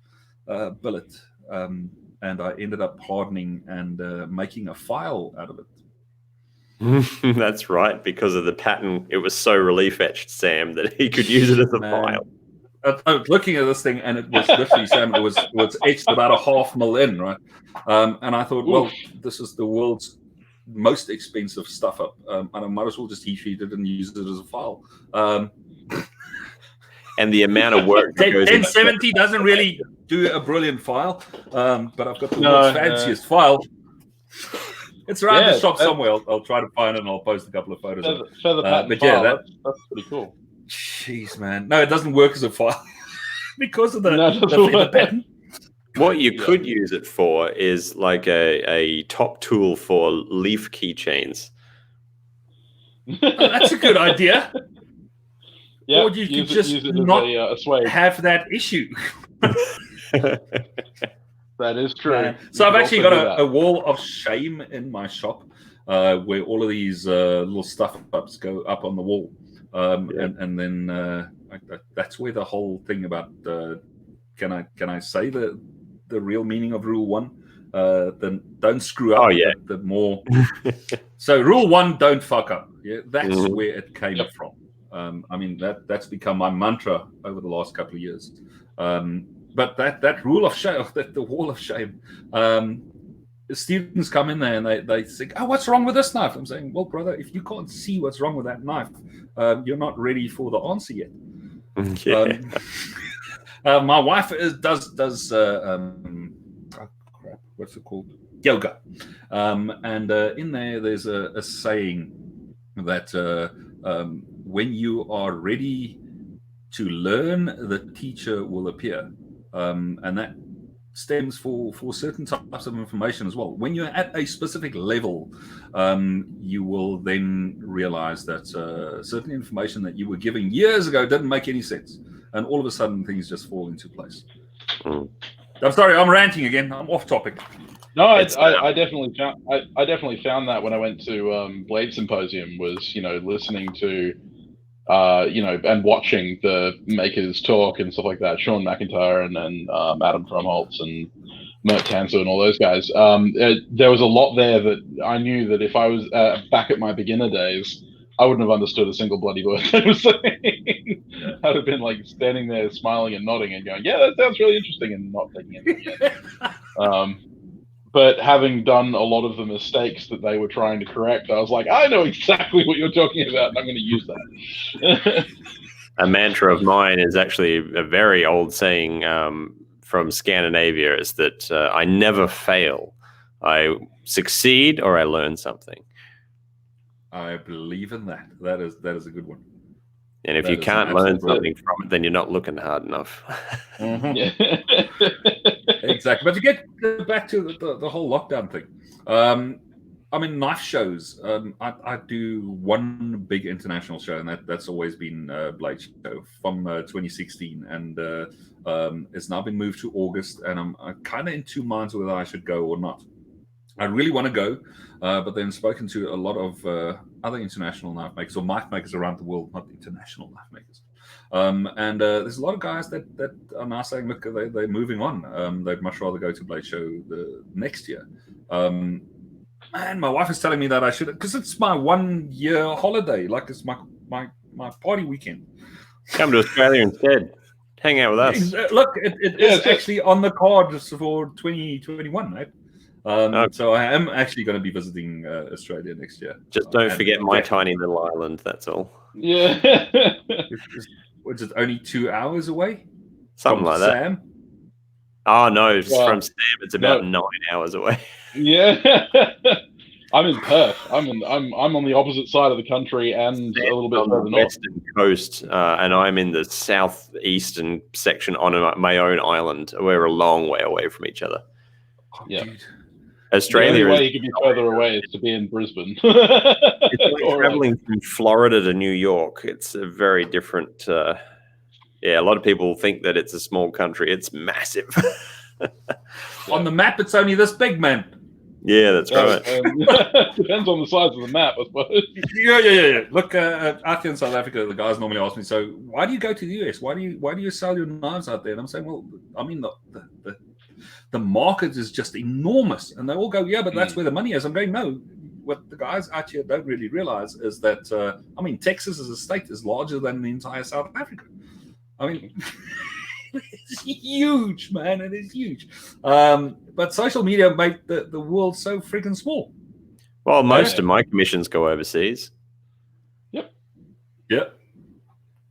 billet, and I ended up hardening and making a file out of it. That's right, because of the pattern. It was so relief etched, Sam, that he could use it as a file. I was looking at this thing, and it was literally, Sam, it was etched about a 0.5 mil in, right? And I thought, well, this is the world's most expensive stuff up, and I might as well just heat treat it and use it as a file. And the amount of work that goes 1070 doesn't really do a brilliant file, but I've got the world's fanciest file. It's around the shop somewhere. I'll try to find it and I'll post a couple of photos. Feather pattern file, that's pretty cool. Jeez, man. No, it doesn't work as a file because of the pattern. What you could use it for is like a top tool for leaf keychains. That's a good idea. Yeah, or you could just not have that issue. That is true. So I've actually got a wall of shame in my shop where all of these little stuff-ups go up on the wall. And then that's where the whole thing about can I say the real meaning of Rule 1? Then don't screw up. The more. So Rule 1, don't fuck up. Yeah, that's where it came from. I mean that's become my mantra over the last couple of years. But that rule of shame, the wall of shame, the students come in there and they think, oh, what's wrong with this knife? I'm saying, well, brother, if you can't see what's wrong with that knife, you're not ready for the answer yet. My wife does what's it called? Yoga. And in there's a saying that when you are ready to learn, the teacher will appear. And that stems for certain types of information as well. When you're at a specific level, you will then realize that certain information that you were giving years ago didn't make any sense. And all of a sudden, things just fall into place. I'm sorry, I'm ranting again. I'm off topic. No, I definitely found that when I went to Blade Symposium was, listening to and watching the makers talk and stuff like that, Sean McIntyre and Adam Fromholtz and Mert Tanzer and all those guys. There was a lot there that I knew that if I was back at my beginner days, I wouldn't have understood a single bloody word they were saying. I'd have been like standing there smiling and nodding and going, yeah, that sounds really interesting, and not taking anything in. But having done a lot of the mistakes that they were trying to correct, I was like, I know exactly what you're talking about, and I'm going to use that. A mantra of mine is actually a very old saying from Scandinavia, is that I never fail. I succeed or I learn something. I believe in that. That is a good one. And if you can't learn something from it, then you're not looking hard enough. Exactly. But to get back to the whole lockdown thing, I mean, knife shows. I do one big international show, and that's always been Blade Show from 2016, and it's now been moved to August, and I'm kind of in two minds whether I should go or not. I really want to go, but then spoken to a lot of other international knife makers or knife makers around the world, not international knife makers. And there's a lot of guys that are now saying, look, they're moving on. They'd much rather go to Blade Show the next year. Man, my wife is telling me that I should, because it's my 1 year holiday. Like, it's my party weekend. Come to Australia instead. Hang out with us. Look, it is actually on the cards for 2021, right? So I am actually going to be visiting Australia next year. Just don't forget my tiny little island, that's all. Yeah. Which is only 2 hours away? Something like that. Sam? Oh, no, from Sam, it's about 9 hours away. Yeah. I'm in Perth. I'm on the opposite side of the country and a little bit further north. Western coast, and I'm in the southeastern section on my own island. We're a long way away from each other. Yeah. Dude. Australia. The only way you could be further away is to be in Brisbane. It's like traveling from Florida to New York. It's a very different. A lot of people think that it's a small country. It's massive. On the map, it's only this big, man. Yeah, that's right. Depends on the size of the map, I suppose. Yeah. Look, out here in South Africa, the guys normally ask me, so why do you go to the US? Why do you sell your knives out there? And I'm saying, well, I mean, the market is just enormous. And they all go, yeah, but that's where the money is. I'm going, no. What the guys out here don't really realize is that, Texas as a state is larger than the entire South Africa. I mean, it's huge, man. It is huge. But social media made the world so freaking small. Well, most of my commissions go overseas. Yep. Yeah,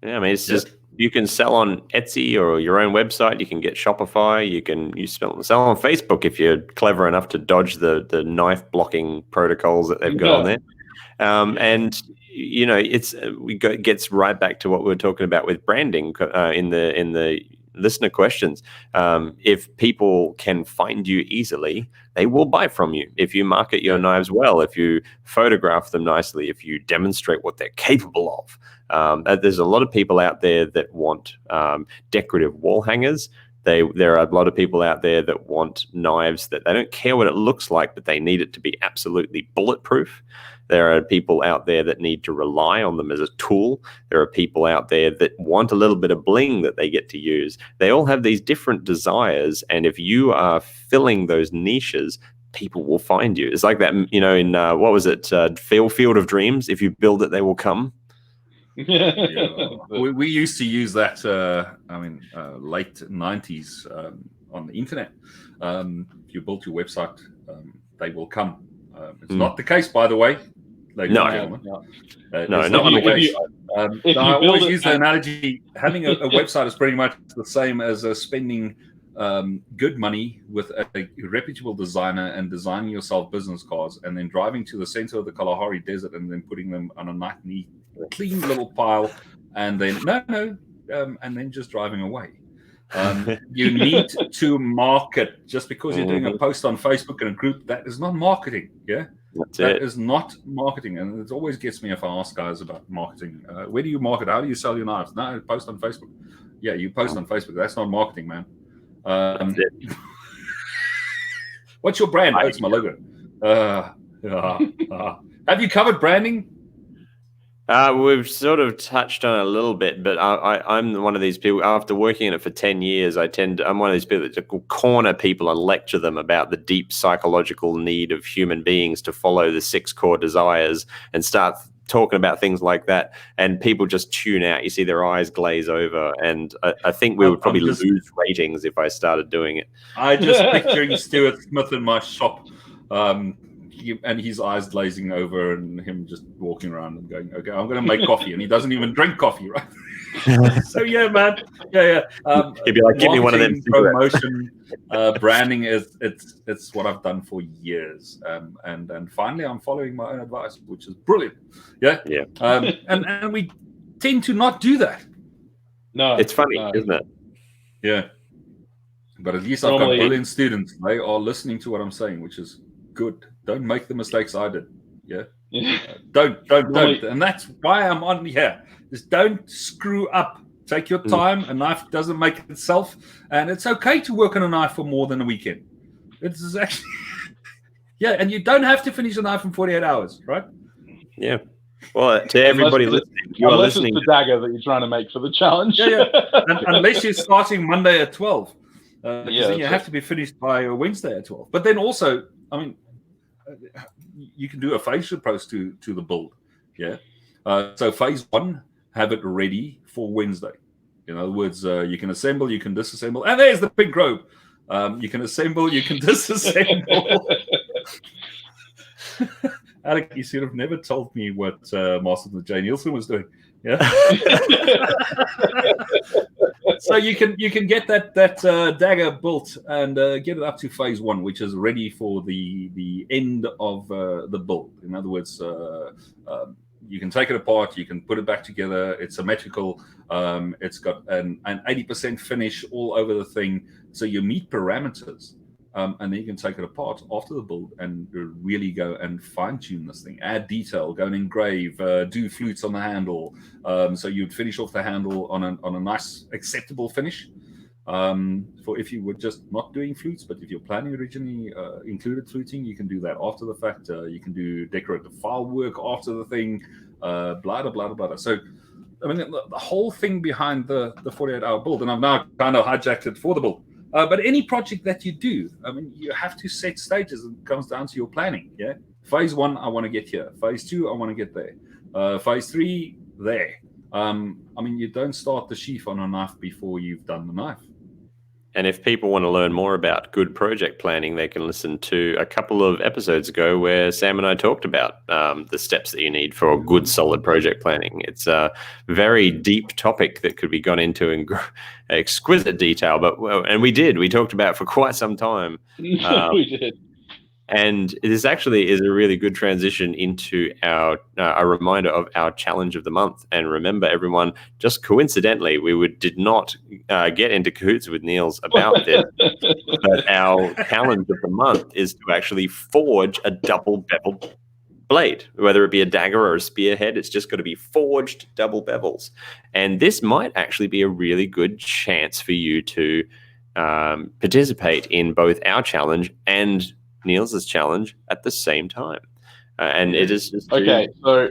I mean, it's just you can sell on Etsy or your own website. You can get Shopify. You can sell on Facebook if you're clever enough to dodge the knife blocking protocols that they've got on there. And it gets right back to what we were talking about with branding in the listener questions. If people can find you easily, they will buy from you. If you market your knives well, if you photograph them nicely, if you demonstrate what they're capable of. There's a lot of people out there that want decorative wall hangers. There are a lot of people out there that want knives that they don't care what it looks like, but they need it to be absolutely bulletproof. There are people out there that need to rely on them as a tool. There are people out there that want a little bit of bling that they get to use. They all have these different desires, and if you are filling those niches, people will find you. It's like that, in what was it, Field of Dreams? If you build it, they will come. We used to use that, late 90s on the internet. If you build your website, they will come. It's not the case, by the way. No, not the case. I always use the analogy, having a website is pretty much the same as spending good money with a reputable designer and designing yourself business cards and then driving to the center of the Kalahari Desert and then putting them on a nice, neat, clean little pile and then, and then just driving away. You need to market. Just because you're doing a post on Facebook in a group, that is not marketing. That is not marketing. And it always gets me if I ask guys about marketing. Where do you market? How do you sell your knives? No, post on Facebook. Yeah, you post on Facebook. That's not marketing, man. What's your brand? Oh, it's my logo. Have you covered branding? We've sort of touched on it a little bit, but I'm one of these people, after working in it for 10 years, I'm one of these people that will corner people and lecture them about the deep psychological need of human beings to follow the 6 core desires and start talking about things like that. And people just tune out. You see their eyes glaze over. And I think we would probably lose ratings if I started doing it. I just picturing Stuart Smith in my shop. And his eyes glazing over and him just walking around and going, okay, I'm going to make coffee. And he doesn't even drink coffee, right? So, yeah, man. Yeah. He'd be like, give me one of them. Promotion, branding it's what I've done for years. And finally, I'm following my own advice, which is brilliant. Yeah. And we tend to not do that. No. It's funny, isn't it? Yeah. But at least I've got brilliant students. They are listening to what I'm saying, which is good. Don't make the mistakes I did. Don't. And that's why I'm on here. Just don't screw up. Take your time. A knife doesn't make itself. And it's okay to work on a knife for more than a weekend. It's actually... and you don't have to finish a knife in 48 hours, right? Yeah. Well, to everybody listening, you're listening. It's the dagger that you're trying to make for the challenge. Unless you're starting Monday at 12. Then you have to be finished by Wednesday at 12. But then also, you can do a phase approach to the build. So phase 1, have it ready for Wednesday. In other words, you can assemble, you can disassemble, and there's the pink robe. You can assemble, you can disassemble. Alex, you should have never told me what Master J. Nielsen was doing. So you can get that dagger built and get it up to phase 1, which is ready for the end of the build. In other words, you can take it apart, you can put it back together. It's symmetrical. It's got an 80% finish all over the thing. So you meet parameters. And then you can take it apart after the build and really go and fine-tune this thing. Add detail, go and engrave, do flutes on the handle. So you'd finish off the handle on a nice, acceptable finish. For if you were just not doing flutes, but if your planning originally included fluting, you can do that after the fact. You can do decorative file work after the thing, blah, blah, blah, blah, blah. So, I mean, the whole thing behind the 48-hour build, and I've now kind of hijacked it for the build. But any project that you do, I mean, you have to set stages. It comes down to your planning. Yeah. Phase 1, I want to get here. Phase 2, I want to get there. Phase 3, there. I mean, you don't start the sheath on a knife before you've done the knife. And if people want to learn more about good project planning, they can listen to a couple of episodes ago where Sam and I talked about the steps that you need for good, solid project planning. It's a very deep topic that could be gone into in exquisite detail, and we did. We talked about it for quite some time. We did. And this actually is a really good transition into our a reminder of our challenge of the month. And remember, everyone, just coincidentally, we did not get into cahoots with Niels about this, but our challenge of the month is to actually forge a double bevel blade, whether it be a dagger or a spearhead. It's just got to be forged double bevels. And this might actually be a really good chance for you to participate in both our challenge and Niels' challenge at the same time, and it is just okay. So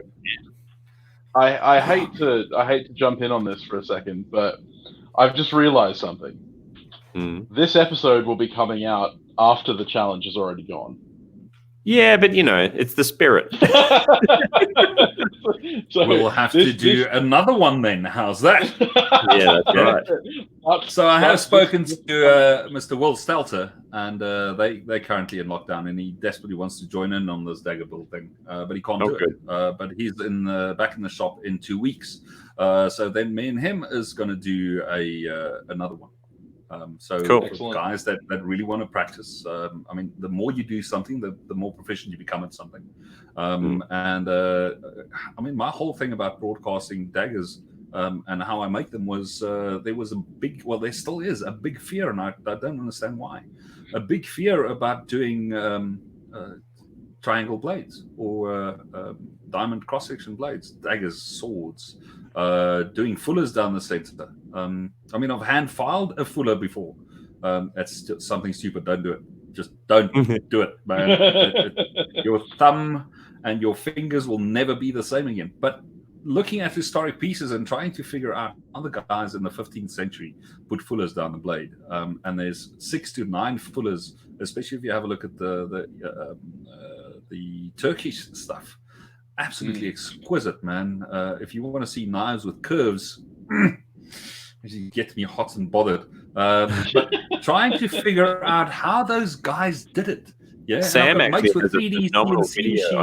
I hate to jump in on this for a second, but I've just realized something. This episode will be coming out after the challenge has already gone. Yeah, but it's the spirit. So we'll have to do another one then. How's that? Yeah, that's right. So I have spoken to Mr. Will Stelter, and they currently in lockdown, and he desperately wants to join in on this dagger build thing, but he can't do it. But he's back in the shop in 2 weeks. So then me and him is going to do another one. So cool. Guys that really want to practice, I mean, the more you do something, the more proficient you become at something. And I mean, my whole thing about broadcasting daggers and how I make them was there was there still is a big fear, and I don't understand why. A big fear about doing triangle blades or diamond cross-section blades, daggers, swords, doing fullers down the center. I mean, I've hand filed a fuller before. That's just something stupid. Don't do it. Just don't do it, man. Your thumb and your fingers will never be the same again. But looking at historic pieces and trying to figure out how the guys in the 15th century put fullers down the blade, and there's 6 to 9 fullers, especially if you have a look at the Turkish stuff. Absolutely exquisite, man. If you want to see knives with curves, you get me hot and bothered. But trying to figure out how those guys did it. Yeah, Sam actually has a phenomenal video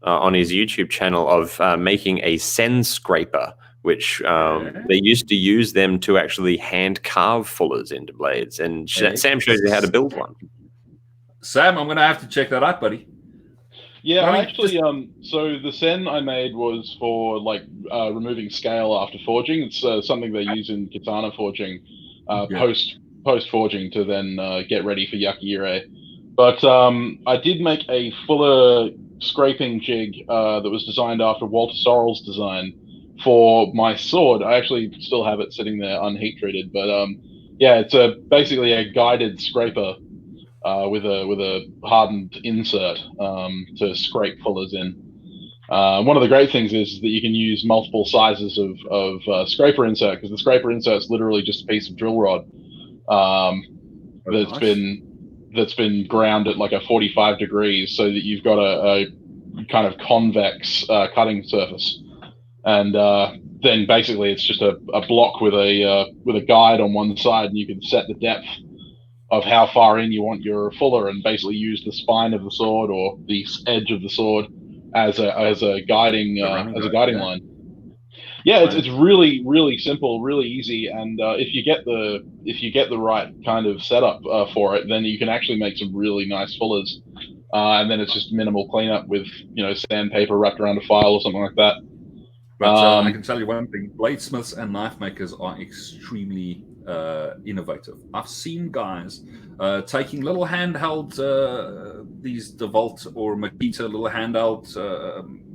on his YouTube channel of making a Sen scraper, which they used to use them to actually hand carve fullers into blades. And Sam shows you how to build one. Sam, I'm going to have to check that out, buddy. Yeah, actually, so the Sen I made was for removing scale after forging. It's something they use in katana forging, post forging to then get ready for yakire. But I did make a fuller scraping jig that was designed after Walter Sorrell's design for my sword. I actually still have it sitting there unheat treated, but it's basically a guided scraper. With a hardened insert to scrape fullers in. One of the great things is that you can use multiple sizes of scraper insert, because the scraper insert is literally just a piece of drill rod that's been ground at like a 45 degrees, so that you've got a kind of convex cutting surface, and then basically it's just a block with a guide on one side, and you can set the depth of how far in you want your fuller, and basically use the spine of the sword or the edge of the sword as a guiding line. Yeah, it's really, really simple, really easy, and if you get the right kind of setup for it, then you can actually make some really nice fullers, and then it's just minimal cleanup with sandpaper wrapped around a file or something like that. But I can tell you one thing: bladesmiths and knife makers are extremely innovative. I've seen guys taking little handheld these DeWalt or Makita little handheld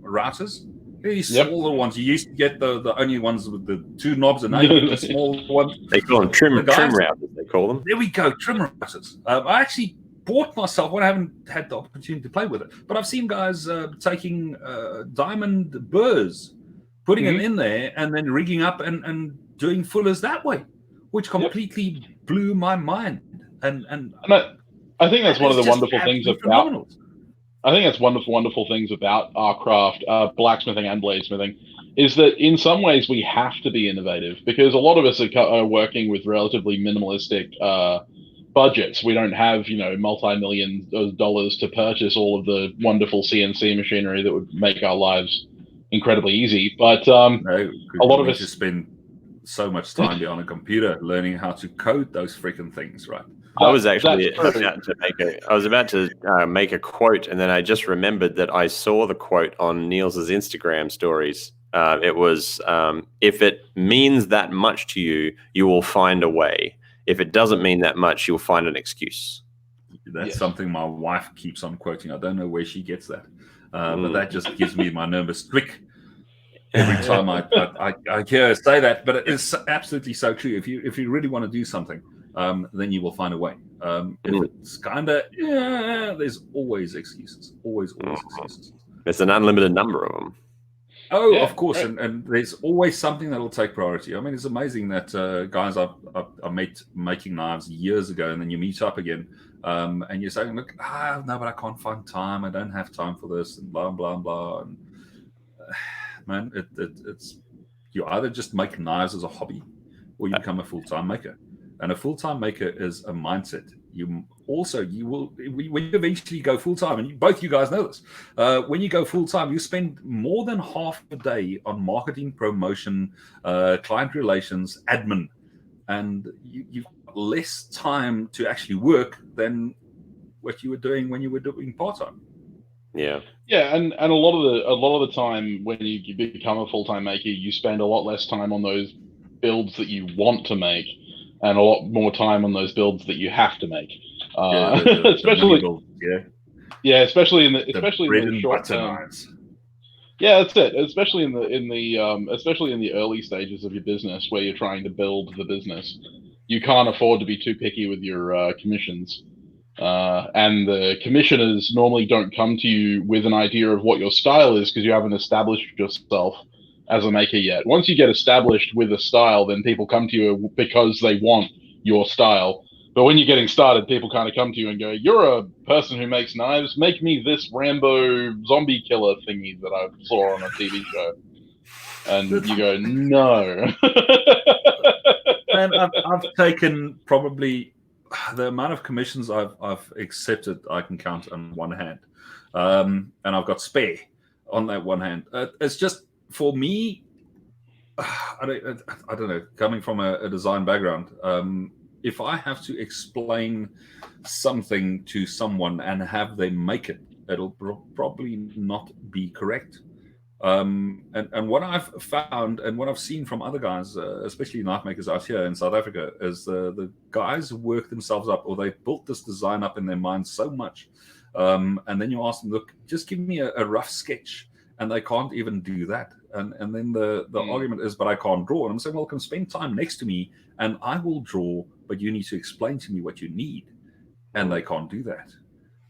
routers, These smaller ones. You used to get the only ones with the 2 knobs, and now you get the small ones. They call them trim routers, they call them. There we go, trim routers. I actually bought myself one. I haven't had the opportunity to play with it, but I've seen guys taking diamond burrs, putting them in there, and then rigging up and doing fullers that way, which completely blew my mind. And I think that's one of the wonderful things about. I think that's one of the wonderful things about our craft, blacksmithing and bladesmithing, is that in some ways we have to be innovative, because a lot of us are working with relatively minimalistic budgets. We don't have, multi-millions of dollars to purchase all of the wonderful CNC machinery that would make our lives incredibly easy. But a lot of us just spend so much time behind a computer learning how to code those freaking things, right? I was actually about to make a quote, and then I just remembered that I saw the quote on Niels' Instagram stories. It was, if it means that much to you, you will find a way. If it doesn't mean that much, you'll find an excuse. That's something my wife keeps on quoting. I don't know where she gets that, but that just gives me my nervous twig every time I hear her say that. But it is absolutely so true. If you really want to do something, then you will find a way. If it's kind of, there's always excuses. Always excuses. There's an unlimited number of them. Oh, yeah, of course. Right. And there's always something that will take priority. I mean, it's amazing that guys I met making knives years ago, and then you meet up again, and you're saying, look, no, but I can't find time. I don't have time for this, and blah, blah, blah. And, man, it's you either just make knives as a hobby, or you become a full-time maker. And a full-time maker is a mindset. When you eventually go full-time, and both you guys know this, when you go full-time, you spend more than half a day on marketing, promotion, client relations, admin, and you've got less time to actually work than what you were doing when you were doing part-time. Yeah, and a lot of the time when you become a full-time maker, you spend a lot less time on those builds that you want to make, and a lot more time on those builds that you have to make. Especially in the short term. Yeah, that's it. Especially in the early stages of your business, where you're trying to build the business, you can't afford to be too picky with your commissions. And the commissioners normally don't come to you with an idea of what your style is, because you haven't established yourself as a maker yet. Once you get established with a style, then people come to you because they want your style. But when you're getting started, people kind of come to you and go, you're a person who makes knives, make me this Rambo zombie killer thingy that I saw on a TV show. And you go, no. And I've taken probably the amount of commissions I've accepted, I can count on one hand. And I've got spare on that one hand. It's just, for me, I don't know, coming from a design background, if I have to explain something to someone and have them make it, it'll probably not be correct. And what I've found and what I've seen from other guys, especially knife makers out here in South Africa, is the guys work themselves up, or they built this design up in their mind so much. And then you ask them, look, just give me a rough sketch. And they can't even do that. And then the argument is, but I can't draw. And I'm saying, well, can spend time next to me and I will draw, but you need to explain to me what you need. And they can't do that.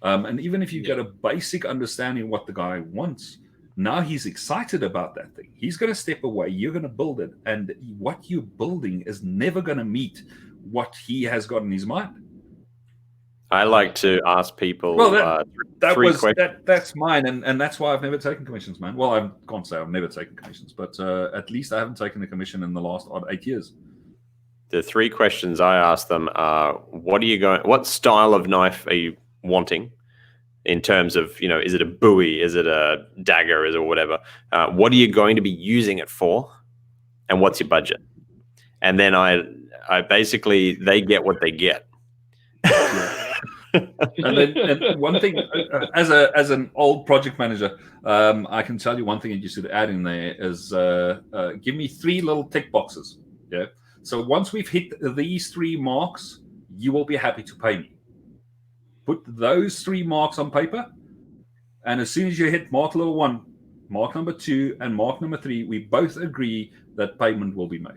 And even if you get a basic understanding of what the guy wants, now he's excited about that thing. He's going to step away. You're going to build it. And what you're building is never going to meet what he has got in his mind. I like to ask people three questions. That's mine, and that's why I've never taken commissions, man. Well, I can't say I've never taken commissions, but at least I haven't taken a commission in the last 8 years. The 3 questions I ask them are, what style of knife are you wanting? In terms of, is it a Bowie? Is it a dagger? Is it whatever? What are you going to be using it for? And what's your budget? And then I basically, they get what they get. And one thing, as an old project manager, I can tell you one thing that you should add in there is give me 3 little tick boxes. Yeah. So once we've hit these 3 marks, you will be happy to pay me. Put those 3 marks on paper, and as soon as you hit mark level 1, mark number 2, and mark number 3, we both agree that payment will be made.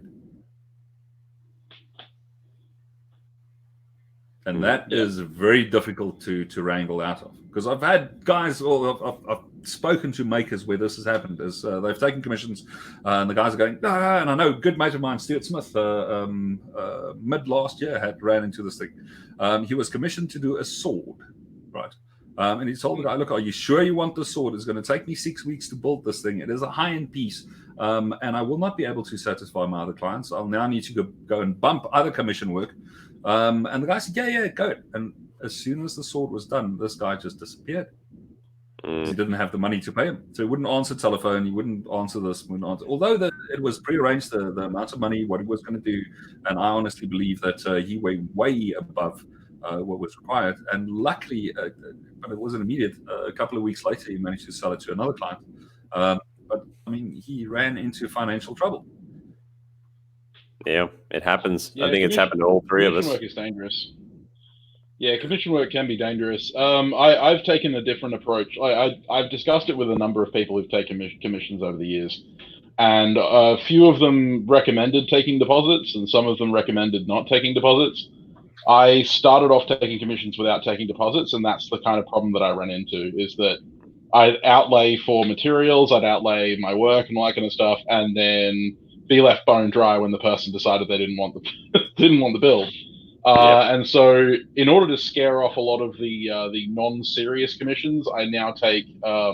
And that is very difficult to wrangle out of, because I've had guys, or I've spoken to makers where this has happened, is they've taken commissions, and the guys are going, no, and I know a good mate of mine, Stuart Smith, mid last year ran into this thing. He was commissioned to do a sword, right? And he told the guy, look, are you sure you want this sword? It's going to take me 6 weeks to build this thing. It is a high-end piece, and I will not be able to satisfy my other clients. I'll now need to go and bump other commission work. And the guy said, yeah, go. And as soon as the sword was done, this guy just disappeared. He didn't have the money to pay him. So he wouldn't answer telephone. He wouldn't answer this. Although it was prearranged, the amount of money, what he was going to do. And I honestly believe that he went way above what was required. And luckily, but it wasn't immediate. A couple of weeks later, he managed to sell it to another client. But, I mean, he ran into financial trouble. Yeah, it happens. Yeah, I think it's happened to all three of us. Commission work is dangerous. Yeah, commission work can be dangerous. I've taken a different approach. I've discussed it with a number of people who've taken commissions over the years. And a few of them recommended taking deposits, and some of them recommended not taking deposits. I started off taking commissions without taking deposits, and that's the kind of problem that I ran into, is that I'd outlay for materials, I'd outlay my work and all that kind of stuff, and then be left bone dry when the person decided they didn't want the build. And so in order to scare off a lot of the non-serious commissions, I now take a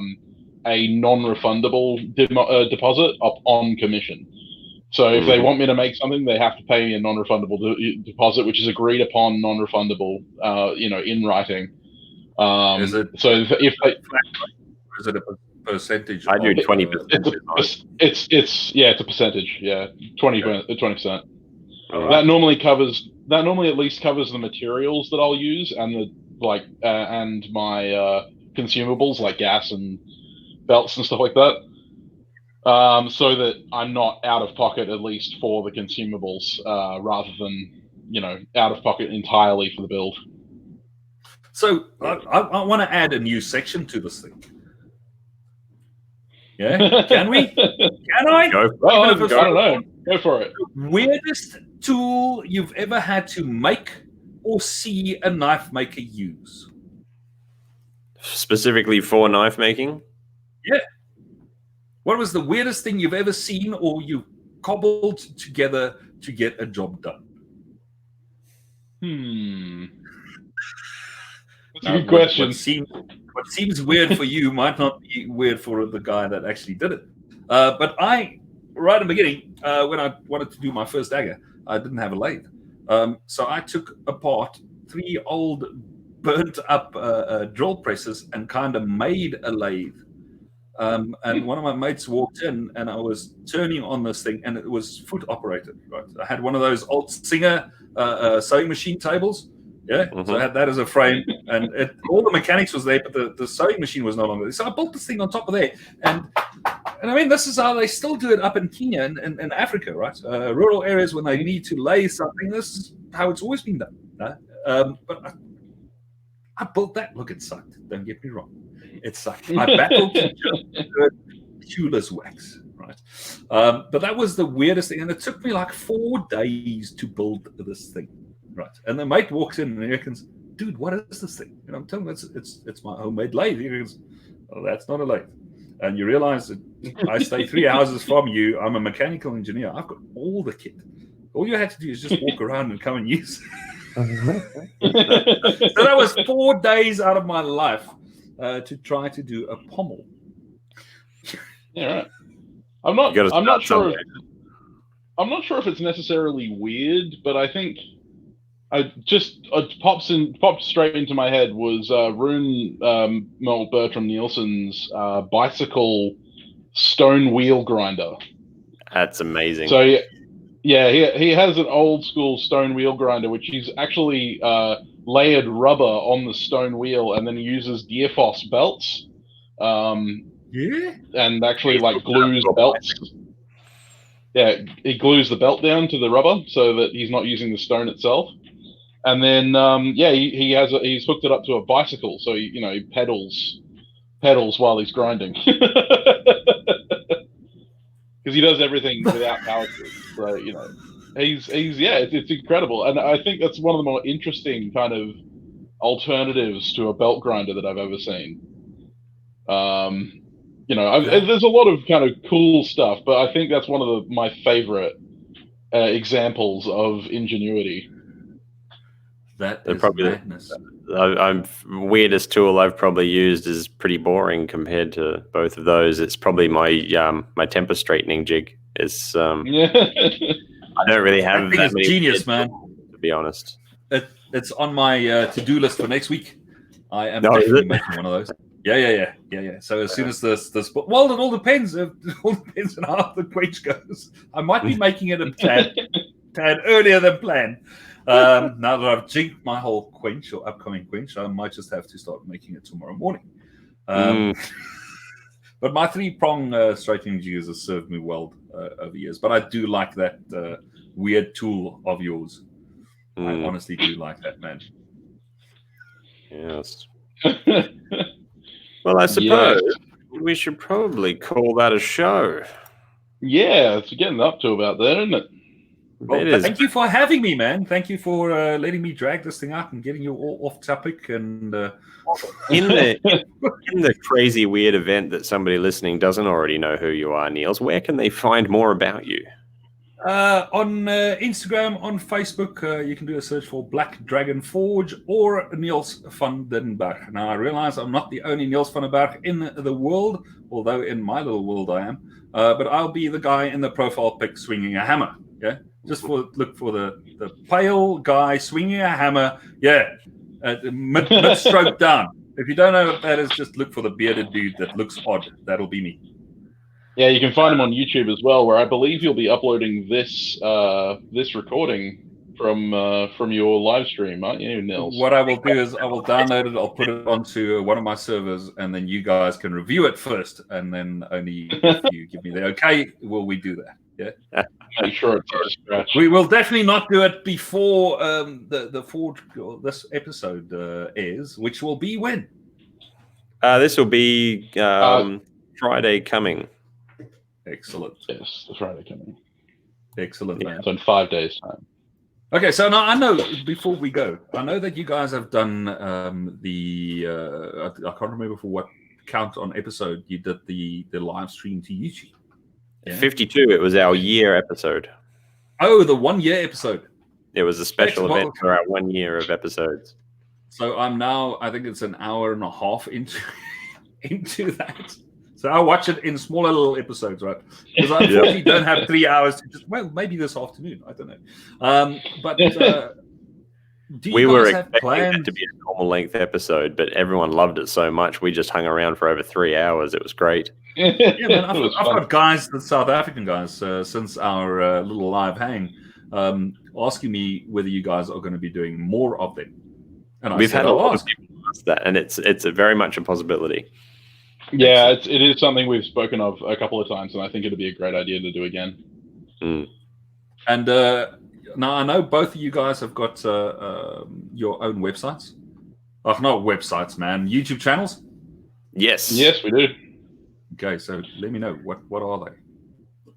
non-refundable deposit up on commission. So if they want me to make something, they have to pay me a non-refundable deposit, which is agreed upon, non-refundable, in writing. Is it a percentage? I do 20%. It's a percentage. Yeah, 20%. Right. That normally at least covers the materials that I'll use and and my consumables like gas and belts and stuff like that. So that I'm not out of pocket at least for the consumables, rather than out of pocket entirely for the build. So I want to add a new section to this thing. Yeah, can we? Can I? Go. I don't know. Go for it. Weirdest tool you've ever had to make or see a knife maker use? Specifically for knife making? Yeah. What was the weirdest thing you've ever seen or you cobbled together to get a job done? That's a good question. What seems weird for you might not be weird for the guy that actually did it. But right in the beginning, when I wanted to do my first dagger, I didn't have a lathe. So I took apart 3 old burnt up drill presses and kind of made a lathe. And one of my mates walked in and I was turning on this thing and it was foot operated. Right? I had one of those old Singer sewing machine tables. Yeah, so I had that as a frame, and all the mechanics was there, but the sewing machine was no longer there. So I built this thing on top of there, and I mean, this is how they still do it up in Kenya and in Africa, right? Rural areas when they need to lay something, this is how it's always been done. But I built that. Look, it sucked. Don't get me wrong, it sucked. I battled to just do it shoeless wax, right? But that was the weirdest thing, and it took me like 4 days to build this thing. Right, and the mate walks in and he reckons, "Dude, what is this thing?" And I'm telling him it's my homemade lathe. He goes, "Oh, that's not a lathe." And you realize that I stay 3 houses from you. I'm a mechanical engineer. I've got all the kit. All you had to do is just walk around and come and use it. So that was 4 days out of my life to try to do a pommel. Yeah, right. I'm not sure if it's necessarily weird, but I think popped straight into my head was Bertram Nielsen's bicycle stone wheel grinder. That's amazing. So yeah, he has an old school stone wheel grinder, which he's actually layered rubber on the stone wheel, and then he uses Gearfoss belts. And actually glues belts. Yeah, he glues the belt down to the rubber so that he's not using the stone itself. And then he's hooked it up to a bicycle, so he pedals pedals while he's grinding. Because he does everything without power tools. So, you know, he's it's incredible. And I think that's one of the more interesting kind of alternatives to a belt grinder that I've ever seen. You know, there's a lot of kind of cool stuff, but I think that's one of my favorite examples of ingenuity. That is madness. I'm weirdest tool I've probably used is pretty boring compared to both of those. It's probably my temper straightening jig. It's I don't really have that many. Genius, man. To be honest, it's on my to-do list for next week. I am definitely making one of those. Yeah. So as soon as this, it all depends. It all depends on how the quench goes. I might be making it a tad earlier than planned. Now that I've jinked my whole quench or upcoming quench, I might just have to start making it tomorrow morning. But my 3-prong straightening jiggers has served me well over years. But I do like that weird tool of yours. I honestly do like that, man. Yes. Well, I suppose we should probably call that a show. Yeah, it's getting up to about there, isn't it? Well, thank you for having me, man. Thank you for letting me drag this thing out and getting you all off topic. And in the crazy weird event that somebody listening doesn't already know who you are, Niels, where can they find more about you? On Instagram, on Facebook, you can do a search for Black Dragon Forge or Niels van den Berg. Now, I realize I'm not the only Niels van den Berg in the world, although in my little world I am. But I'll be the guy in the profile pic swinging a hammer. Yeah, just look for the pale guy swinging a hammer. Yeah, mid-stroke down. If you don't know what that is, just look for the bearded dude that looks odd. That'll be me. Yeah, you can find him on YouTube as well, where I believe you'll be uploading this recording from your live stream, aren't you, Nils? What I will do is I will download it, I'll put it onto one of my servers, and then you guys can review it first, and then only if you give me the okay will we do that. Yeah. Make sure it's a scratch. We will definitely not do it before the Forge this episode airs, which will be when? This will be Friday coming. Excellent. Yes, the Friday coming. Excellent, man. So in 5 days' time. Okay, so now I know, before we go, I know that you guys have done I can't remember for what count on episode you did the live stream to YouTube. Yeah? 52, it was our year episode. Oh, the 1 year episode. It was a special event for our 1 year of episodes. So I'm now, I think it's an hour and a half into that. So I'll watch it in smaller little episodes, right? Because I unfortunately don't have 3 hours to just, well, maybe this afternoon. I don't know. But do you guys have plans? It to be a normal length episode, but everyone loved it so much. We just hung around for over 3 hours. It was great. Yeah, man. I've got guys, the South African guys, since our little live hang, asking me whether you guys are going to be doing more of them. And we've had a lot of people ask that, and it's very much a possibility. Yeah, it is something we've spoken of a couple of times, and I think it'd be a great idea to do again. And now I know both of you guys have got your own websites. Oh, not websites, man. YouTube channels? Yes. Yes, we do. Okay, so let me know. What are they?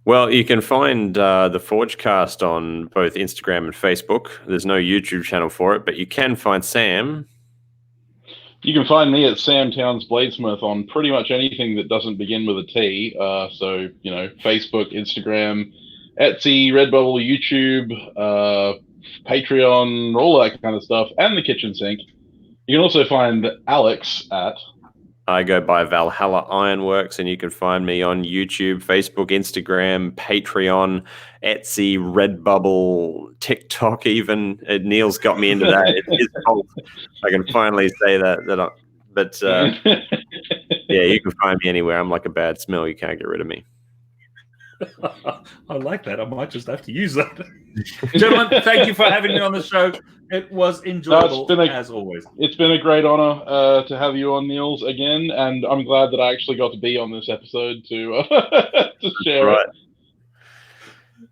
Well, you can find the Forgecast on both Instagram and Facebook. There's no YouTube channel for it, but you can find Sam. You can find me at Sam Towns Bladesmith on pretty much anything that doesn't begin with a T. So, you know, Facebook, Instagram, Etsy, Redbubble, YouTube, Patreon, all that kind of stuff, and the kitchen sink. You can also find Alex at... I go by Valhalla Ironworks, and you can find me on YouTube, Facebook, Instagram, Patreon, Etsy, Redbubble, TikTok even. Neil's got me into that. It's his fault. I can finally say that. Yeah, you can find me anywhere. I'm like a bad smell. You can't get rid of me. I like that. I might just have to use that. Gentlemen, thank you for having me on the show. It was enjoyable, as always. It's been a great honor to have you on, Niels, again, and I'm glad that I actually got to be on this episode to share it.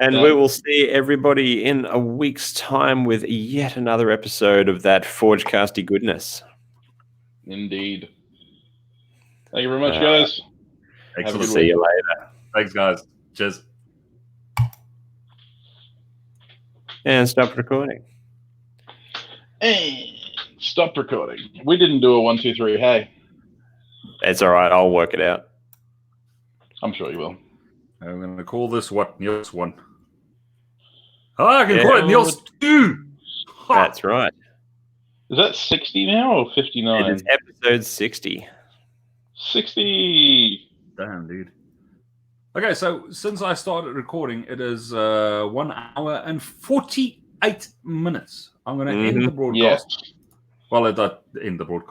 And we will see everybody in a week's time with yet another episode of that Forgecasty goodness. Indeed. Thank you very much, guys. Excellent. See you later. Thanks, guys. Cheers. And stop recording. And stop recording. We didn't do a 1, 2, 3. Hey, It's all right. I'll work it out. I'm sure you will. I'm going to call this what? Niels 1. Oh, I can call it Niels 2. That's right. Is that 60 now or 59? It is episode 60. 60. Damn, dude. Okay, so since I started recording, it is 1 hour and 48 minutes. I'm going to end the broadcast. Yes. Well, end the broadcast.